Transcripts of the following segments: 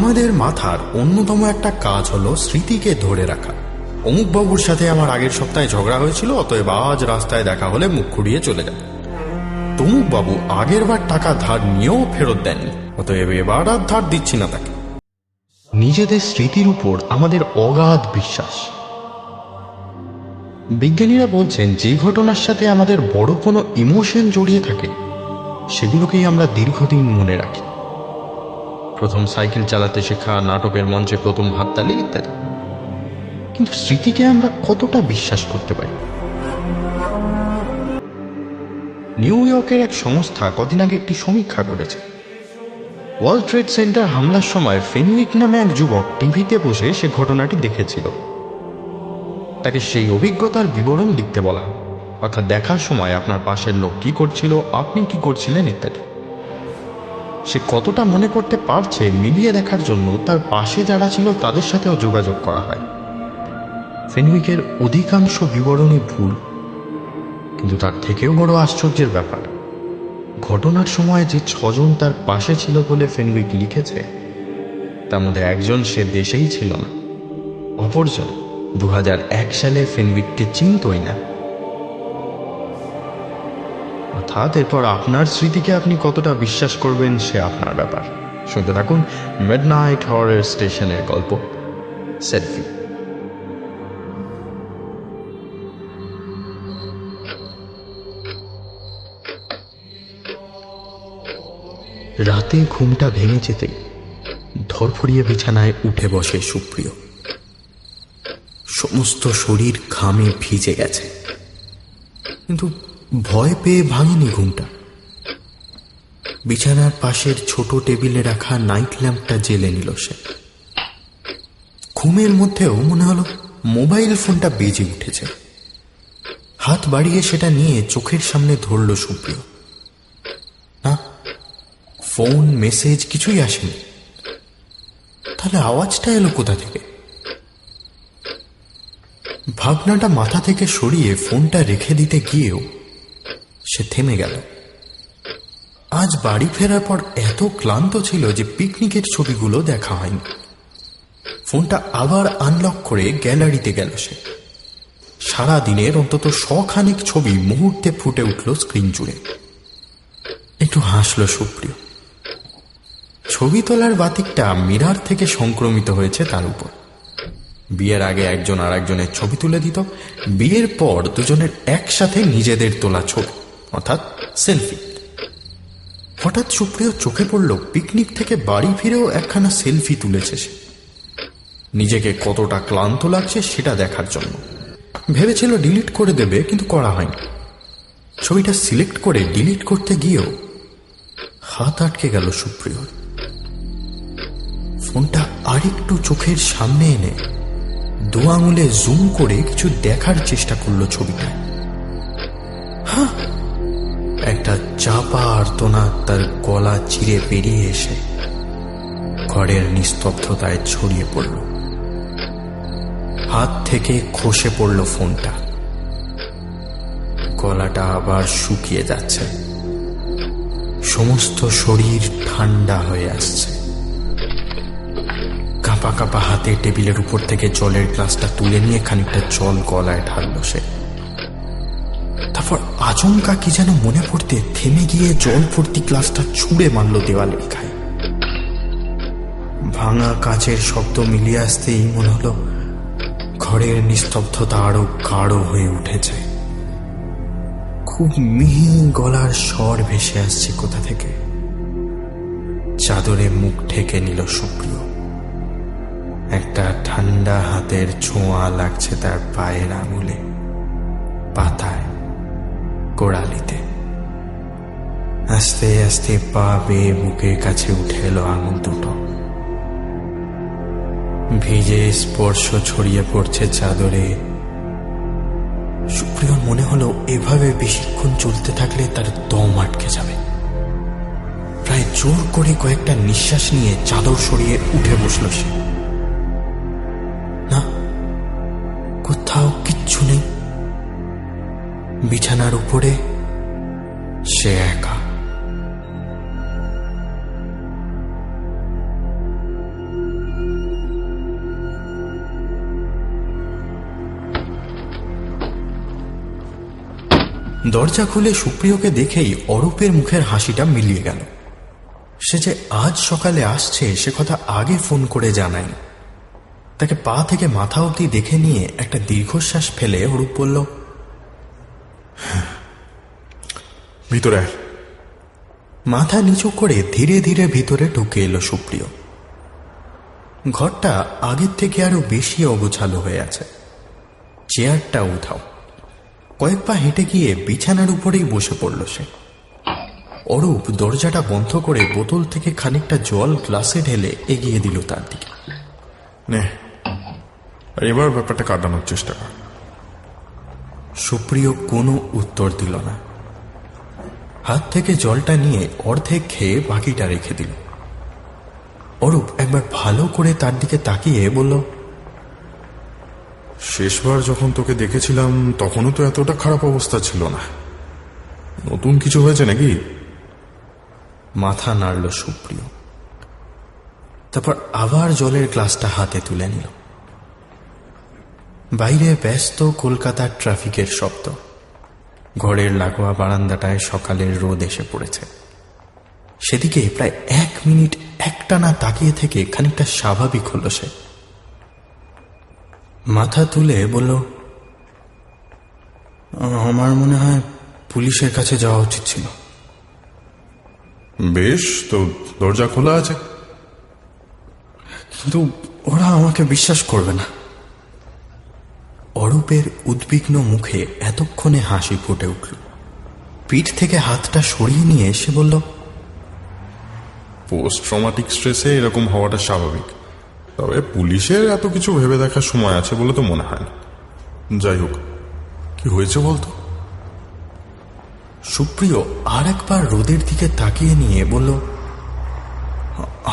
আমাদের মাথার অন্যতম একটা কাজ হলো স্মৃতিকে ধরে রাখা। অমুক বাবুর সাথে আমার আগের সপ্তাহে ঝগড়া হয়েছিল, অতএব আজ রাস্তায় দেখা হলে মুখ ঘুরিয়ে চলে যায়। তমুক বাবু আগের বার টাকা ধার নিয়েও ফেরত দেননি, অতএব এবার আর ধার দিচ্ছি না তাকে। নিজেদের স্মৃতির উপর আমাদের অগাধ বিশ্বাস। বিজ্ঞানীরা বলছেন যে ঘটনার সাথে আমাদের বড় কোনো ইমোশন জড়িয়ে থাকে সেগুলোকেই আমরা দীর্ঘদিন মনে রাখি। প্রথম সাইকেল চালাতে শেখা, নাটকের মঞ্চে প্রথম হাততালি ইত্যাদি। কিন্তু স্মৃতিকে আমরা কতটা বিশ্বাস করতে পারি? নিউ ইয়র্কের এক সংস্থা কদিন আগে একটি সমীক্ষা করেছে। ওয়ার্ল্ড ট্রেড সেন্টার হামলার সময় ফেনউইক নামে এক যুবক টিভিতে বসে সে ঘটনাটি দেখেছিল। তাকে সেই অভিজ্ঞতার বিবরণ লিখতে বলা, অর্থাৎ দেখার সময় আপনার পাশের লোক কি করছিল, আপনি কি করছিলেন ইত্যাদি। সে কতটা মনে করতে পারছে মিলিয়ে দেখার জন্য তার পাশে যারা ছিল তাদের সাথেও যোগাযোগ করা হয়। ফেনউইকের অধিকাংশ বিবরণই ভুল, কিন্তু তার থেকেও বড় আশ্চর্যের ব্যাপার, ঘটনার সময় যে 6 জন তার পাশে ছিল বলে ফেনউইক লিখেছে তার মধ্যে একজন সে দেশেই ছিল না, অপরজন 2001 সালে ফেনউইককে চিনতই না। অর্থাৎ এরপর আপনার স্মৃতিকে আপনি কতটা বিশ্বাস করবেন সে আপনার ব্যাপার। শুনতে থাকুন মিডনাইট হরর স্টেশনের গল্প সেলফি। রাতে ঘুমটা ভেঙে যেতেই ধরফড়িয়ে বিছানায় উঠে বসে সুপ্রিয়। সমস্ত শরীর ঘামে ভিজে গেছে, কিন্তু ভয় পেয়ে ভাঙেনি ঘুমটা। বিছানার পাশের ছোট টেবিলে রাখা নাইট ল্যাম্পটা জ্বেলে নিল সে। ঘুমের মধ্যেও মনে হলো মোবাইল ফোনটা বেজে উঠেছে। হাত বাড়িয়ে সেটা নিয়ে চোখের সামনে ধরল সুপ্রিয়। না, ফোন মেসেজ কিছুই আসেনি। তাহলে আওয়াজটা এলো কোথা থেকে? ভাবনাটা মাথা থেকে সরিয়ে ফোনটা রেখে দিতে গিয়েও সে থেমে গেল। আজ বাড়ি ফেরার পর এত ক্লান্ত ছিল যে পিকনিকের ছবিগুলো দেখা হয়নি। ফোনটা আবার আনলক করে গ্যালারিতে গেল সে। সারা দিনের অন্তত 100 খানেক ছবি মুহূর্তে ফুটে উঠল স্ক্রিন জুড়ে। একটু হাসল সুপ্রিয়। ছবি তোলার বাতিকটা মিরার থেকে সংক্রমিত হয়েছে তার উপর। বিয়ের আগে একজন আর একজনের ছবি তুলে দিত, বিয়ের পর দুজনের একসাথে নিজেদের তোলা ছবি, অর্থাৎ সেলফি। হঠাৎ সুপ্রিয় চোখে পড়ল পিকনিক থেকে বাড়ি ফিরেও একখানা সেলফি তুলেছে সে। নিজেকে কতটা ক্লান্ত লাগছে সেটা দেখার জন্য। ভেবেছিল ডিলিট করে দেবে, কিন্তু করা হয়নি। ছবিটা সিলেক্ট করে ডিলিট করতে গিয়েও হাত আটকে গেল সুপ্রিয়র। ফোনটা আরেকটু চোখের সামনে এনে 2 আঙুলে জুম করে কিছু দেখার চেষ্টা করলো ছবিটা। হ্যাঁ, একটা চাপা আর্তনাদ তার গলা চিরে পেরিয়ে এসে ঘরের নিস্তব্ধতায় ছড়িয়ে পড়ল। হাত থেকে খসে পড়ল ফোনটা। গলাটা আবার শুকিয়ে যাচ্ছে, সমস্ত শরীর ঠান্ডা হয়ে আসছে। কাঁপা কাঁপা হাতে টেবিলের উপর থেকে জলের গ্লাসটা তুলে নিয়ে খানিকটা জল গলায় ঢালল সে। তারপর আচমকা কি যেন মনে পড়তে থেমে গিয়ে জল ভর্তি গ্লাসটা ছুঁড়ে মারল দেওয়ালের গায়ে। ভাঙা কাঁচের শব্দ মিলিয়ে আসতেই মনে হলো ঘরের নিস্তব্ধতা আরো গাঢ় হয়ে উঠেছে। খুব মিহি গলার স্বর ভেসে আসছে কোথা থেকে। চাদরে মুখ ঢেকে নিল সুপ্রিয়। একটা ঠান্ডা হাতের ছোঁয়া লাগছে তার পায়ের আঙুলে, পাতায়, গোড়ালিতে। আস্তে আস্তে পা বেয়ে বুকের কাছে উঠে এলো আঙুল দুটো। ভিজে স্পর্শ ছড়িয়ে পড়ছে চাদরে। সুপ্রিয়র মনে হলো এভাবে বেশিক্ষণ চলতে থাকলে তার দম আটকে যাবে। প্রায় জোর করে কয়েকটা নিঃশ্বাস নিয়ে চাদর সরিয়ে উঠে বসল সে। না, কোথাও কিচ্ছু নেই। বিছানার উপরে সে একা। দরজা খুলে সুপ্রিয়কে দেখেই অরূপের মুখের হাসিটা মিলিয়ে গেল। সে যে আজ সকালে আসছে সে কথা আগে ফোন করে জানায়নি। তাকে পা থেকে মাথা অবধি দেখে নিয়ে একটা দীর্ঘশ্বাস ফেলে অরূপ বলল, ভিতরে আয়। মাথা নিচু করে ধীরে ধীরে ভিতরে ঢুকে এলো সুপ্রিয়। ঘরটা আগের থেকে আরো বেশি অগোছালো হয়ে আছে। চেয়ারটা উঠাও। কয়েক পা হেঁটে গিয়ে বিছানার উপরেই বসে পড়ল সে। অরূপ দরজাটা বন্ধ করে বোতল থেকে খানিকটা জল গ্লাসে ঢেলে এগিয়ে দিল তার দিকে। নে, আর এবার ব্যাপারটা কাটানোর চেষ্টা কর। সুপ্রিয় কোনো উত্তর দিল না। হাত থেকে জলটা নিয়ে অর্ধেক খেয়ে বাকিটা রেখে দিল। অরূপ একবার ভালো করে তার দিকে তাকিয়ে বলল, শেষবার যখন তোকে দেখেছিলাম তখনও তো এতটা খারাপ অবস্থা ছিল না। নতুন কিছু হয়েছে নাকি? মাথা নাড়ল সুপ্রিয়। তারপর আবার জলের গ্লাসটা হাতে তুলে নিল। বাইরে ব্যস্ত কলকাতার ট্রাফিকের শব্দ। ঘরের লাগোয়া বারান্দাটায় সকালের রোদ এসে পড়েছে। সেদিকে প্রায় 1 মিনিট একটানা তাকিয়ে থেকে খানিকটা স্বাভাবিক হল সে। মাথা তুলে বলল, আমার মনে হয় পুলিশের কাছে যাওয়া উচিত ছিল। বেশ, তো দরজা খোলা আছে। কিন্তু ওরা আমাকে বিশ্বাস করবে না। অরূপের উদ্বিগ্ন মুখে এতক্ষণে হাসি ফুটে উঠল। পিঠ থেকে হাতটা সরিয়ে নিয়ে এসে বলল, পোস্ট ট্রমাটিক স্ট্রেসে এরকম হওয়াটা স্বাভাবিক। তবে পুলিশের এত কিছু ভেবে দেখার সময় আছে বলে তো মনে হয় না। যাই হোক, কি হয়েছে বলতো? সুপ্রিয় আর একবার রোদের দিকে তাকিয়ে নিয়ে বলল,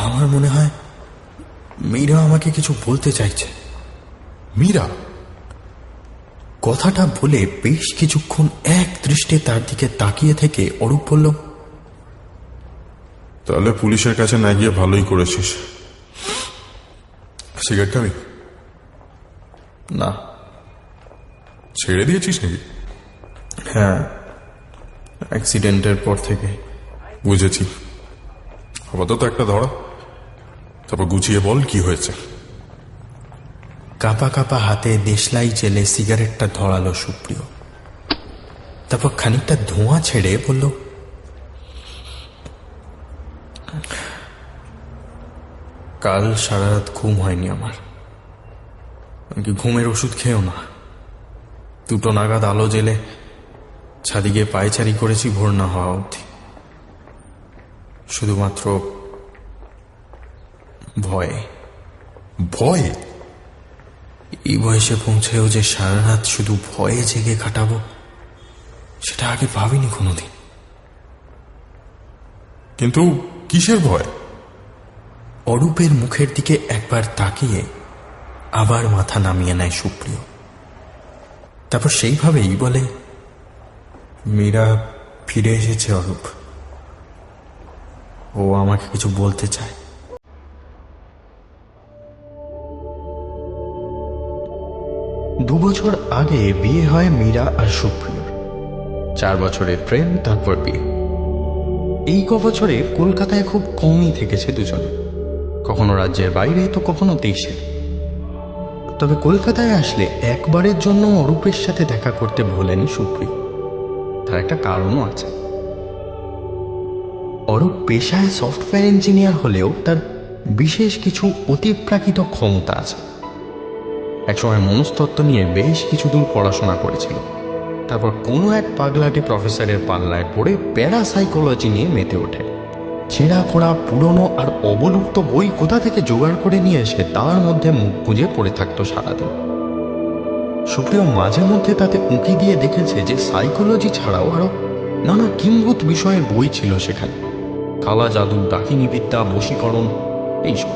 আমার মনে হয় মীরা আমাকে কিছু বলতে চাইছে। মীরা? কথাটা বলে বেশ কিছুক্ষণ এক দৃষ্টে তার দিকে তাকিয়ে থেকে অরূপ বলল, তাহলে পুলিশের কাছে না গিয়ে ভালোই করেছিস। সিগারেট খাবি? না। ছেড়ে দিয়েছিস নাকি? হ্যাঁ, অ্যাক্সিডেন্টের পর থেকে। বুঝেছি। আপাতত একটা ধরা, তারপর গুছিয়ে বল কি হয়েছে। কাঁপা কাঁপা হাতে দেশলাই জেলে সিগারেটটা ধরালো সুপ্রিয়। তারপর খানিকটা ধোঁয়া ছেড়ে বলল, কাল সারা রাত ঘুম হয়নি আমার। ঘুমের ওষুধ খেয়েও না। 2টো নাগাদ আলো জেলে ছাদি গিয়ে পায়চারি করেছি ভোর না হওয়া অবধি। শুধুমাত্র ভয়ে। ভয়ে? এই বয়সে পৌঁছেও যে সারা রাত শুধু ভয়ে জেগে কাটাবো সেটা আগে ভাবিনি কোনোদিন। কিন্তু কিসের ভয়? অরূপের মুখের দিকে একবার তাকিয়ে আবার মাথা নামিয়ে নেয় সুপ্রিয়। তারপর সেইভাবেই বলে, মীরা ফিরে এসেছে অরূপ। ও আমাকে কিছু বলতে চায়। দু বছর আগে বিয়ে হয় মীরা আর সুপ্রিয়র। 4 বছরের প্রেম, তারপর বিয়ে। এই বছরে কলকাতায় খুব কমই থেকেছে দুজনে, কখনো রাজ্যের বাইরে তো কখনো দেশে। তবে কলকাতায় আসলে একবারের জন্য অরূপের সাথে দেখা করতে ভোলেনি সুপ্রিয়। তার একটা কারণও আছে। অরূপ পেশায় সফটওয়্যার ইঞ্জিনিয়ার হলেও তার বিশেষ কিছু অতিপ্রাকৃত ক্ষমতা আছে। একসময় মনস্তত্ত্ব নিয়ে বেশ কিছু দূর পড়াশোনা করেছিল। তারপর কোনো এক পাগলাটে প্রফেসরের পাল্লায় পড়ে প্যারাসাইকোলজি নিয়ে মেতে ওঠে। ছেঁড়া খোড়া পুরনো আর অবলুপ্ত বই কোথা থেকে জোগাড় করে নিয়ে এসে তার মধ্যে মুখ গুঁজে পড়ে থাকতো সারাদিন। সুপ্রিয় মাঝে মধ্যে তাতে উঁকি দিয়ে দেখেছে যে সাইকোলজি ছাড়াও আরো নানা কিম্ভূত বিষয়ের বই ছিল সেখানে। কালা জাদু, ডাকিনী বিদ্যা, বশীকরণ, এইসব।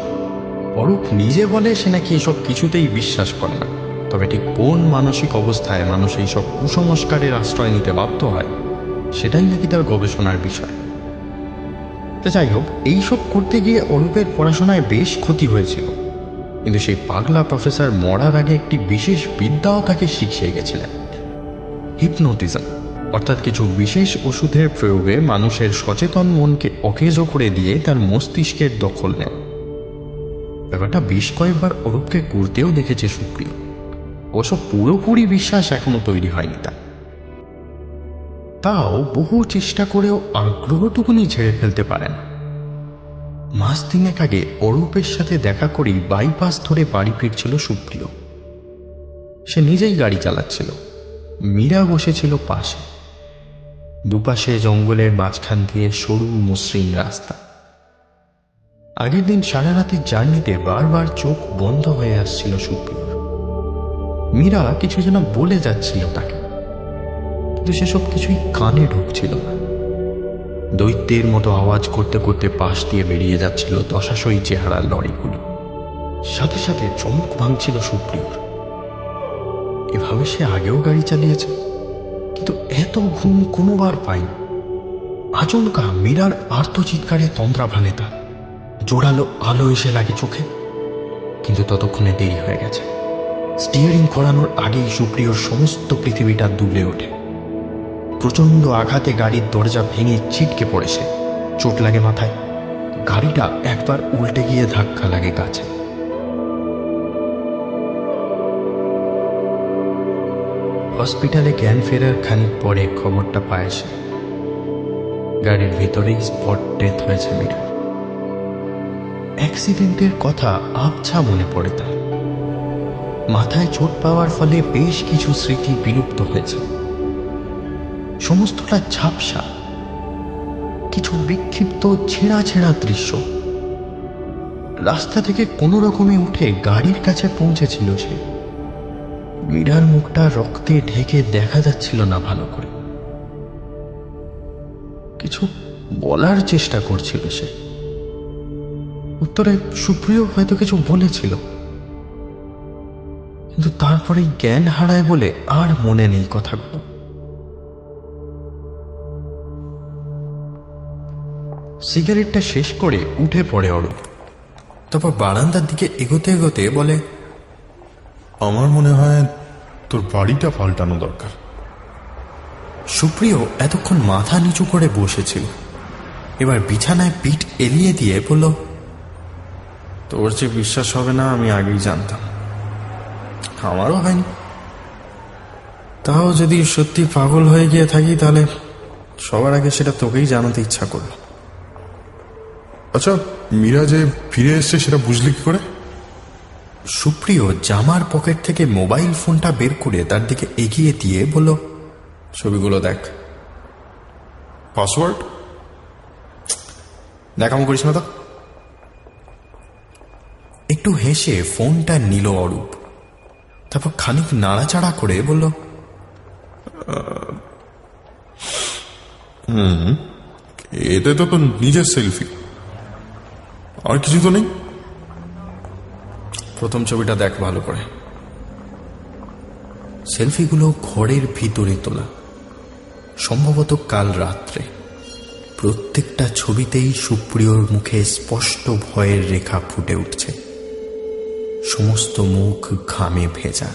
অরূপ নিজে বলে সে নাকি এসব কিছুতেই বিশ্বাস করে না। তবে ঠিক কোন মানসিক অবস্থায় মানুষ এইসব কুসংস্কারের আশ্রয় নিতে বাধ্য হয় সেটাই নাকি তার গবেষণার বিষয়। তো যাই হোক, এইসব করতে গিয়ে অরূপের পড়াশোনায় বেশ ক্ষতি হয়েছিল। কিন্তু সেই পাগলা প্রফেসর মরার আগে একটি বিশেষ বিদ্যাও তাকে শিখিয়ে গেছিলেন, হিপনোটিজম। অর্থাৎ কিছু বিশেষ ওষুধের প্রয়োগে মানুষের সচেতন মনকে অকেজ করে দিয়ে তার মস্তিষ্কের দখল নেয়। ব্যাপারটা বেশ কয়েকবার অরূপকে করতেও দেখেছে সুপ্রিয়। অবশ্য পুরোপুরি বিশ্বাস এখনো তৈরি হয়নি তাও বহু চেষ্টা করেও আগ্রহটুকুনি ছেড়ে ফেলতে পারে না। মাস তিনেক আগে অরূপের সাথে দেখা করেই বাইপাস ধরে বাড়ি ফিরছিল সুপ্রিয়। সে নিজেই গাড়ি চালাচ্ছিল, মীরা বসেছিল পাশে। দুপাশে জঙ্গলের মাঝখান দিয়ে সরু মসৃণ রাস্তা। আগের দিন সারা রাতের জার্নিতে বারবার চোখ বন্ধ হয়ে আসছিল সুপ্রিয়র। মীরা কিছু যেন বলে যাচ্ছিল তাকে, কিন্তু সেসব কিছুই কানে ঢুকছিল না। দৈত্যের মতো আওয়াজ করতে করতে পাশ দিয়ে বেরিয়ে যাচ্ছিল দশাশই চেহারার লরিগুলো। সাথে সাথে চমক ভাঙছিল সুপ্রিয়র। এভাবে সে আগেও গাড়ি চালিয়েছে, কিন্তু এত ঘুম কোনোবার পায়নি। আচমকা মীরার আর্তচিৎকারে তন্দ্রা ভাঙে তার। জোরালো আলো এসে লাগে চোখে, কিন্তু ততক্ষণে দেরি হয়ে গেছে। স্টিয়ারিং ঘোরানোর আগেই সুপ্রিয়র সমস্ত পৃথিবীটা দুলে ওঠে। প্রচণ্ড আঘাতে গাড়ির দরজা ভেঙে ছিটকে পড়ে সে। চোট লাগে মাথায়। গাড়িটা একবার উল্টে গিয়ে ধাক্কা লাগে গাছে। হসপিটালে জ্ঞান ফেরার খানিক পরে খবরটা পায় সে। গাড়ির ভিতরেই স্পট ডেথ হয়েছে মীরা। অ্যাক্সিডেন্টের কথা আবছা মনে পড়ে তার। মাথায় চোট পাওয়ার ফলে বেশ কিছু স্মৃতি বিলুপ্ত হয়েছে। সমস্তটা ঝাপসা, কিছু বিক্ষিপ্ত ছেঁড়া ছেঁড়া দৃশ্য। রাস্তা থেকে কোনো রকমে উঠে গাড়ির কাছে পৌঁছেছিল সে। মীরার মুখটা রক্তে ঢেকে দেখা যাচ্ছিল না ভালো করে। কিছু বলার চেষ্টা করছিল সে। উত্তরে সুপ্রিয় হয়তো কিছু বলেছিল, কিন্তু তারপরেই জ্ঞান হারায় বলে আর মনে নেই কথাগুলো। সিগারেটটা শেষ করে উঠে পড়ে অরূপ। তারপর বারান্দার দিকে এগোতে এগোতে বলে, আমার মনে হয় তোর বাড়িটা পাল্টানো দরকার। সুপ্রিয় এতক্ষণ মাথা নিচু করে বসেছিল। এবার বিছানায় পিঠ এলিয়ে দিয়ে বলল, তোর যে বিশ্বাস হবে না আমি আগেই জানতাম। আমারও হয়নি। তাও যদি সত্যি পাগল হয়ে গিয়ে থাকি তাহলে সবার আগে সেটা তোকেই জানাতে ইচ্ছা করলো। আচ্ছা, মীরা যে ফিরে এসছে সেটা বুঝলি কি করে? সুপ্রিয় জামার পকেট থেকে মোবাইল ফোনটা বের করে তার দিকে এগিয়ে দিয়ে বলল, ছবিগুলো দেখ। পাসওয়ার্ড দেখাম করিস না তো। একটু হেসে ফোনটা নিল অরূপ। তারপর খানিক নাড়াচাড়া করে বলল, এতে তো তোর নিজের সেলফি, আর কিছু তো নেই। প্রথম ছবিটা দেখ ভালো করে। সেলফিগুলো ঘরের ভিতরে তোলা, সম্ভবত কাল রাত্রে। প্রত্যেকটা ছবিতেই সুপ্রিয়র মুখে স্পষ্ট ভয়ের রেখা ফুটে উঠছে। সমস্ত মুখ ঘামে ভেজা।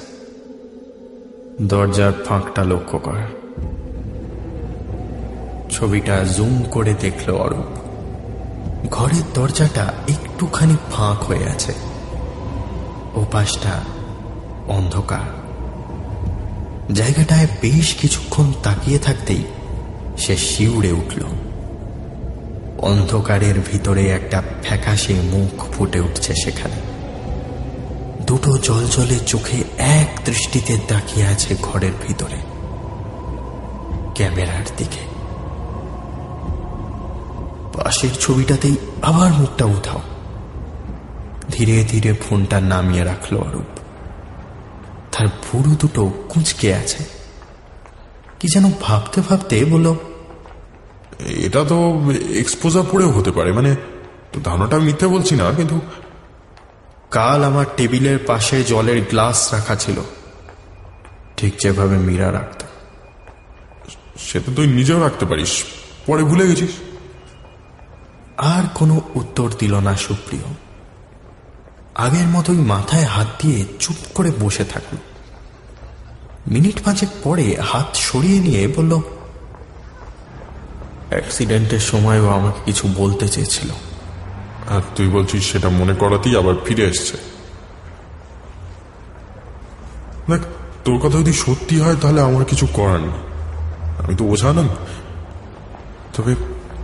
দরজার ফাঁকটা লক্ষ্য কর। ছবিটা জুম করে দেখল অরূপ। ঘরের দরজাটা একটুখানি ফাঁক হয়ে আছে, ওপাশটা অন্ধকার। জায়গাটায় বেশ কিছুক্ষণ তাকিয়ে থাকতেই সে শিউরে উঠল। অন্ধকারের ভিতরে একটা ফ্যাকাশে মুখ ফুটে উঠছে সেখানে। দুটো জলজলে চোখে এক দৃষ্টিতে তাকিয়ে আছে ঘরের ভিতরে, ক্যামেরার দিকে। পাশের ছবিটাতেই আবার মুখটা উঠাও। ধীরে ধীরে ফোনটা নামিয়ে রাখল অরূপ। তার ভুরু দুটো কুঁচকে আছে। কি যেন ভাবতে ভাবতে বলল, এটা তো এক্সপোজার পড়েও হতে পারে। মানে ধারণাটা মিথ্যে বলছি না, কিন্তু কাল আমার টেবিলের পাশে জলের গ্লাস রাখা ছিল, ঠিক যেভাবে মীরা রাখত। সেটা তুই নিজেও রাখতে পারিস, পরে ভুলে গেছিস। আর কোনো উত্তর দিল না সুপ্রিয়। আগের মতোই মাথায় হাত দিয়ে চুপ করে বসে থাকল। মিনিট পাঁচেক পরে হাত সরিয়ে নিয়ে বলল, অ্যাক্সিডেন্টের সময়ও আমাকে কিছু বলতে চেয়েছিল। আর তুই বলছিস সেটা মনে করাতেই আবার ফিরে এসছে। দেখ, তোর কথা যদি সত্যি হয় তাহলে আমার কিছু করার নেই, আমি তো বোঝা না। তবে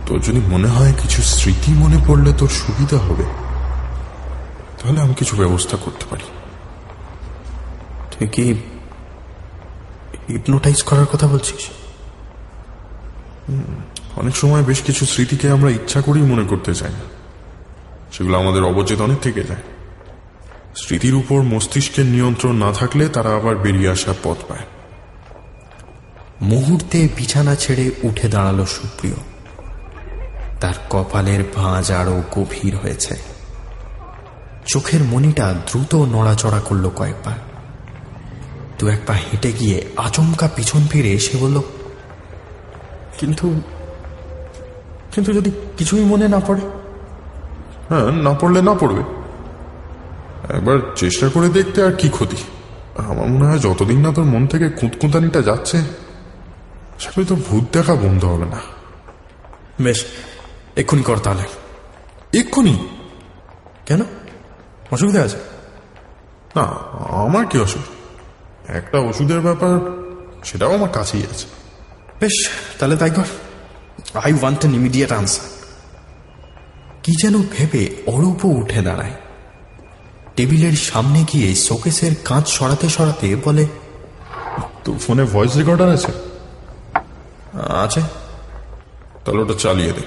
তোর যদি মনে হয় কিছু স্মৃতি মনে পড়লে তোর সুবিধা হবে, তাহলে আমি কিছু ব্যবস্থা করতে পারি। তুই কি হিপনোটাইজ করার কথা বলছিস? অনেক সময় বেশ কিছু স্মৃতিকে আমরা ইচ্ছা করেই মনে করতে চাই না, সেগুলো আমাদের অবচেতনে থেকে যায়। স্মৃতির উপর মস্তিষ্কের নিয়ন্ত্রণ না থাকলে তারা আবার বেরিয়ে আসার পথ পায়। মুহূর্তে বিছানা ছেড়ে উঠে দাঁড়ালো সুপ্রিয়। তার কপালের ভাঁজ আরো গভীর হয়েছে। চোখের মণিটা দ্রুত নড়াচড়া করলো কয়েকবার। দু এক পা হেঁটে গিয়ে আচমকা পিছন ফিরে এসে বলল, কিন্তু কিন্তু যদি কিছুই মনে না পড়ে? হ্যাঁ, না পড়লে না পড়বে, একবার চেষ্টা করে দেখতে আর কি ক্ষতি। আমার মনে হয় যতদিন না তোর মন থেকে খুঁতখুঁতানিটা যাচ্ছে, সেটা তো ভূত দেখা বন্ধ হবে না। বেশ, এক্ষুনি কর তাহলে। এক্ষুনি? কেন, অসুবিধা আছে? না, আমার কি অসুবিধা? একটা ওষুধের ব্যাপার, সেটাও আমার কাছেই আছে। বেশ, তাহলে তাই কর। I want an immediate answer. কি যেন ভেবে অরূপও উঠে দাঁড়ায়। টেবিলের সামনে গিয়ে শোকেসের কাঁচ সরাতে সরাতে বলে, তোর ফোনে ভয়েস রেকর্ডার আছে? আছে। তাহলে ওটা চালিয়ে দে।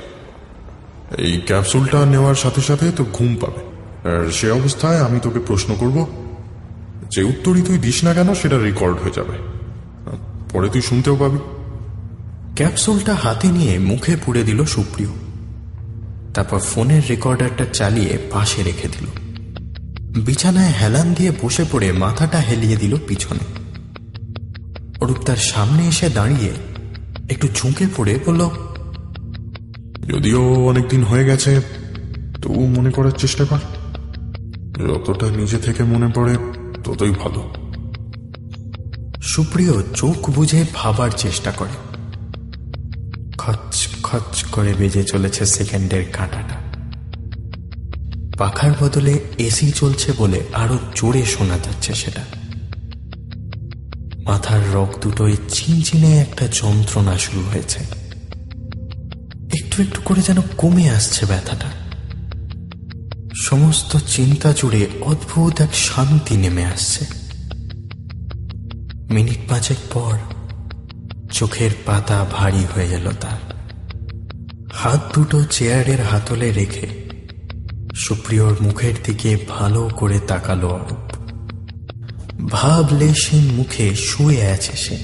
এই ক্যাপসুলটা নেওয়ার সাথে সাথে তো ঘুম পাবে, আর সে অবস্থায় আমি তোকে প্রশ্ন করব, যে উত্তরই তুই দিস না কেন সেটা রেকর্ড হয়ে যাবে, পরে তুই শুনতেও পাবি। ক্যাপসুলটা হাতে নিয়ে মুখে পুড়ে দিল সুপ্রিয়। তারপর ফোনের রেকর্ডারটা চালিয়ে পাশে রেখে দিল। বিছানায় হেলান দিয়ে বসে পড়ে মাথাটা হেলিয়ে দিল পিছনে। অরূপ তার সামনে এসে দাঁড়িয়ে একটু ঝুঁকে পড়ে বলল, যদিও অনেকদিন হয়ে গেছে, তবু মনে করার চেষ্টা কর। যতটা নিজে থেকে মনে পড়ে ততই ভালো। সুপ্রিয় চোখ বুঝে ভাবার চেষ্টা করে। খচ খচ করে বেজে চলেছে সেকেন্ডের কাঁটাটা। পাখার বদলে এসি চলছে বলে আরো জোরে শোনা যাচ্ছে সেটা। মাথার রগ দুটোয় চিনচিনে একটা যন্ত্রণা শুরু হয়েছে। একটু একটু করে যেন কমে আসছে ব্যথাটা। সমস্ত চিন্তা জুড়ে অদ্ভুত এক শান্তি নেমে আসছে। মিনিট পাঁচেক পর চোখের পাতা ভারী হয়ে এলো তার। হাত দুটো চেয়ারের হাতলে রেখে সুপ্রিয়র মুখের দিকে ভালো করে তাকালো অরূপ। ভাবলেশহীন মুখে শুয়ে আছে সে।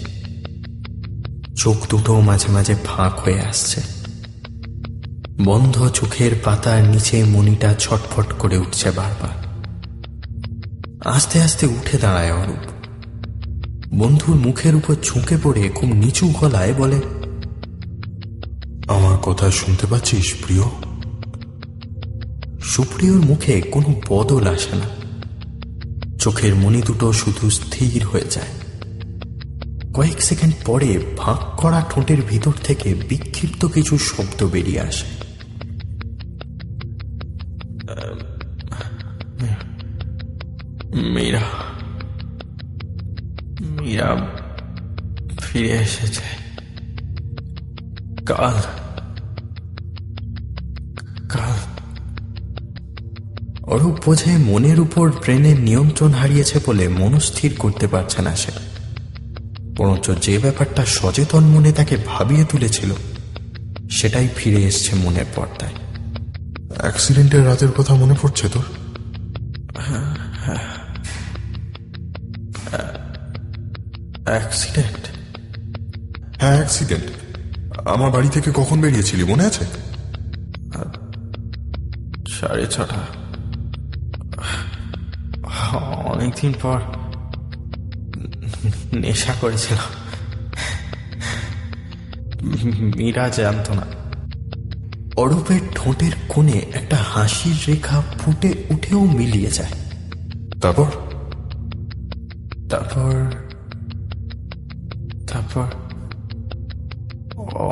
চোখ দুটো মাঝে মাঝে ফাঁক হয়ে আসছে। বন্ধ চোখের পাতার নিচে মণিটা ছটফট করে উঠছে বারবার। আস্তে আস্তে উঠে দাঁড়ায় অরূপ। বন্ধুর মুখের উপর ঝুঁকে পড়ে খুব নিচু গলায় বলে, আমার কথা শুনতে পাচ্ছিস প্রিয়? সুপ্রিয়র মুখে কোনো বদল আসে না। চোখের মণি দুটো শুধু স্থির হয়ে যায়। কয়েক সেকেন্ড পরে ফাঁক করা ঠোঁটের ভিতর থেকে বিক্ষিপ্ত কিছু শব্দ বেরিয়ে আসে। মীরা মীরা ফিরে এসেছে। কাল কাল অরূপ বোঝে মনের উপর ব্রেনের নিয়ন্ত্রণ হারিয়েছে বলে মনস্থির করতে পারছে না সে। বরঞ্চ যে ব্যাপারটা সচেতন মনে তাকে ভাবিয়ে তুলেছিল সেটাই ফিরে এসছে মনের পর্দায়। অ্যাক্সিডেন্টের রাতের কথা মনে পড়ছে তোর? অ্যাক্সিডেন্ট? হ্যাঁ, অ্যাক্সিডেন্ট। আমার বাড়ি থেকে কখন বেরিয়েছিলি মনে আছে? 6:30। অনেকদিন পর নেশা করেছিল। মীরা জানত না। অরূপের ঠোঁটের কোণে একটা হাসির রেখা ফুটে উঠেও মিলিয়ে যায়। তারপর তারপর তারপর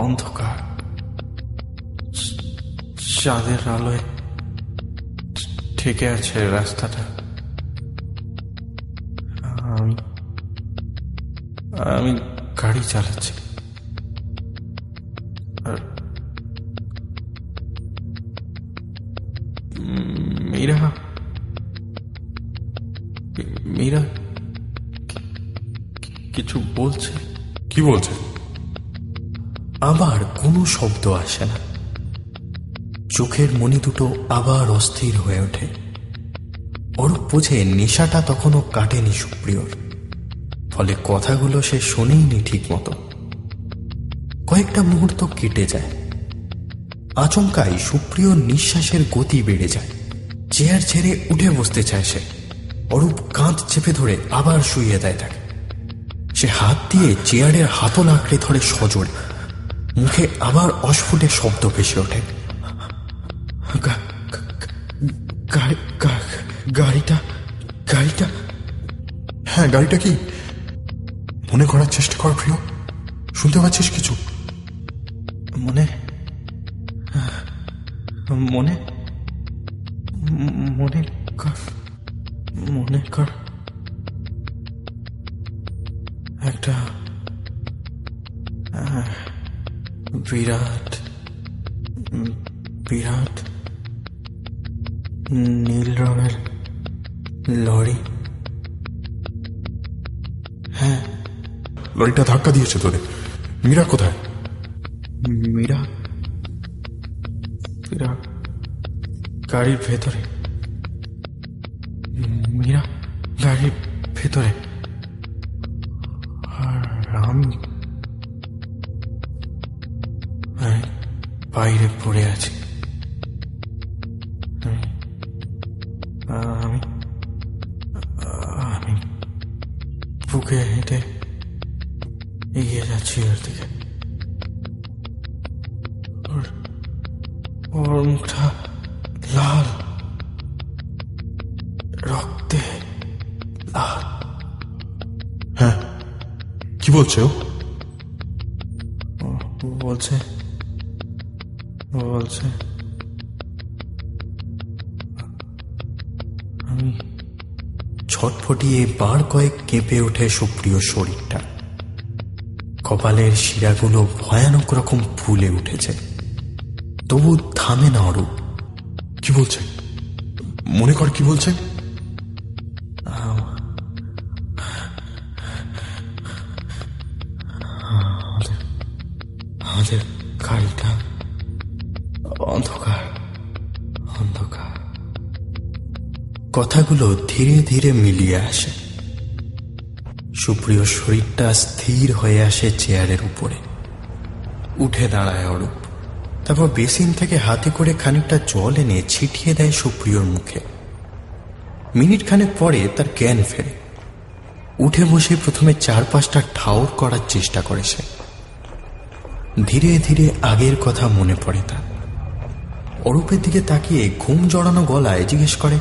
অন্ধকার। চাঁদের আলোয় ঠেকে আছে রাস্তাটা। আমি গাড়ি চালাচ্ছি, আর মীরা মীরা কিছু বলছে। কি বলছে? আবার কোনো শব্দ আসে না। চোখের মণি দুটো আবার অস্থির হয়ে ওঠে। অরূপ বোঝে নেশাটা তখনও কাটেনি সুপ্রিয়র, ফলে কথাগুলো সে শোনেইনি ঠিক মতো। কয়েকটা মুহূর্ত কেটে যায়। আচমকাই সুপ্রিয়র নিঃশ্বাসের গতি বেড়ে যায়। চেয়ার ছেড়ে উঠে বসতে চায় সে। অরূপ কাঁধ চেপে ধরে আবার শুইয়ে দেয় তাকে। সে হাত দিয়ে চেয়ারের হাতল আঁকড়ে ধরে সজোরে। মুখে আবার অস্ফুটে শব্দ ভেসে ওঠে। গাড়িটা গাড়িটা হ্যাঁ, গাড়িটা কি? মনে করার চেষ্টা কর প্রিয়। শুনতে পাচ্ছিস কিছু? মনে মনে মনে কর মনে কর একটা বিরাট বিরাট নীল রঙের লরি। হ্যাঁ, লরিটা ধাক্কা দিয়েছে তোরে। মীরা কোথায়? মীরা মীরা গাড়ির ভেতরে। মীরা গাড়ির ভেতরে, আর আমি বাইরে পড়ে আছি। আমি আমি বুকে হেঁটে এগিয়ে যাচ্ছি ওর দিকে। ওর মুখটা লাল, রক্তে লাল। হ্যাঁ, কি বলছে ও? বলছে বলছে আমি ছটফটিয়ে বার কয়েক কেঁপে ওঠে সুপ্রিয় শরীরটা। কপালের শিরাগুলো ভয়ানক রকম ফুলে উঠেছে। তবু থামে না অরূপ। কি বলছে? মনে কর কি বলছে? আমাদের গাড়িটা অন্ধকার অন্ধকার। কথাগুলো ধীরে ধীরে মিলিয়ে আসে। সুপ্রিয় শরীরটা স্থির হয়ে আসে চেয়ারের উপরে। উঠে দাঁড়ায় অরূপ। তারপর বেসিন থেকে হাতে করে খানিকটা জল এনে ছিটিয়ে দেয় সুপ্রিয়র মুখে। মিনিট খানেক পরে তার জ্ঞান ফেরে। উঠে বসে প্রথমে 4-5টা ঠাউর করার চেষ্টা করে সে। ধীরে ধীরে আগের কথা মনে পড়ে তার। অরূপের দিকে তাকিয়ে ঘুম জড়ানো গলায় জিজ্ঞেস করে,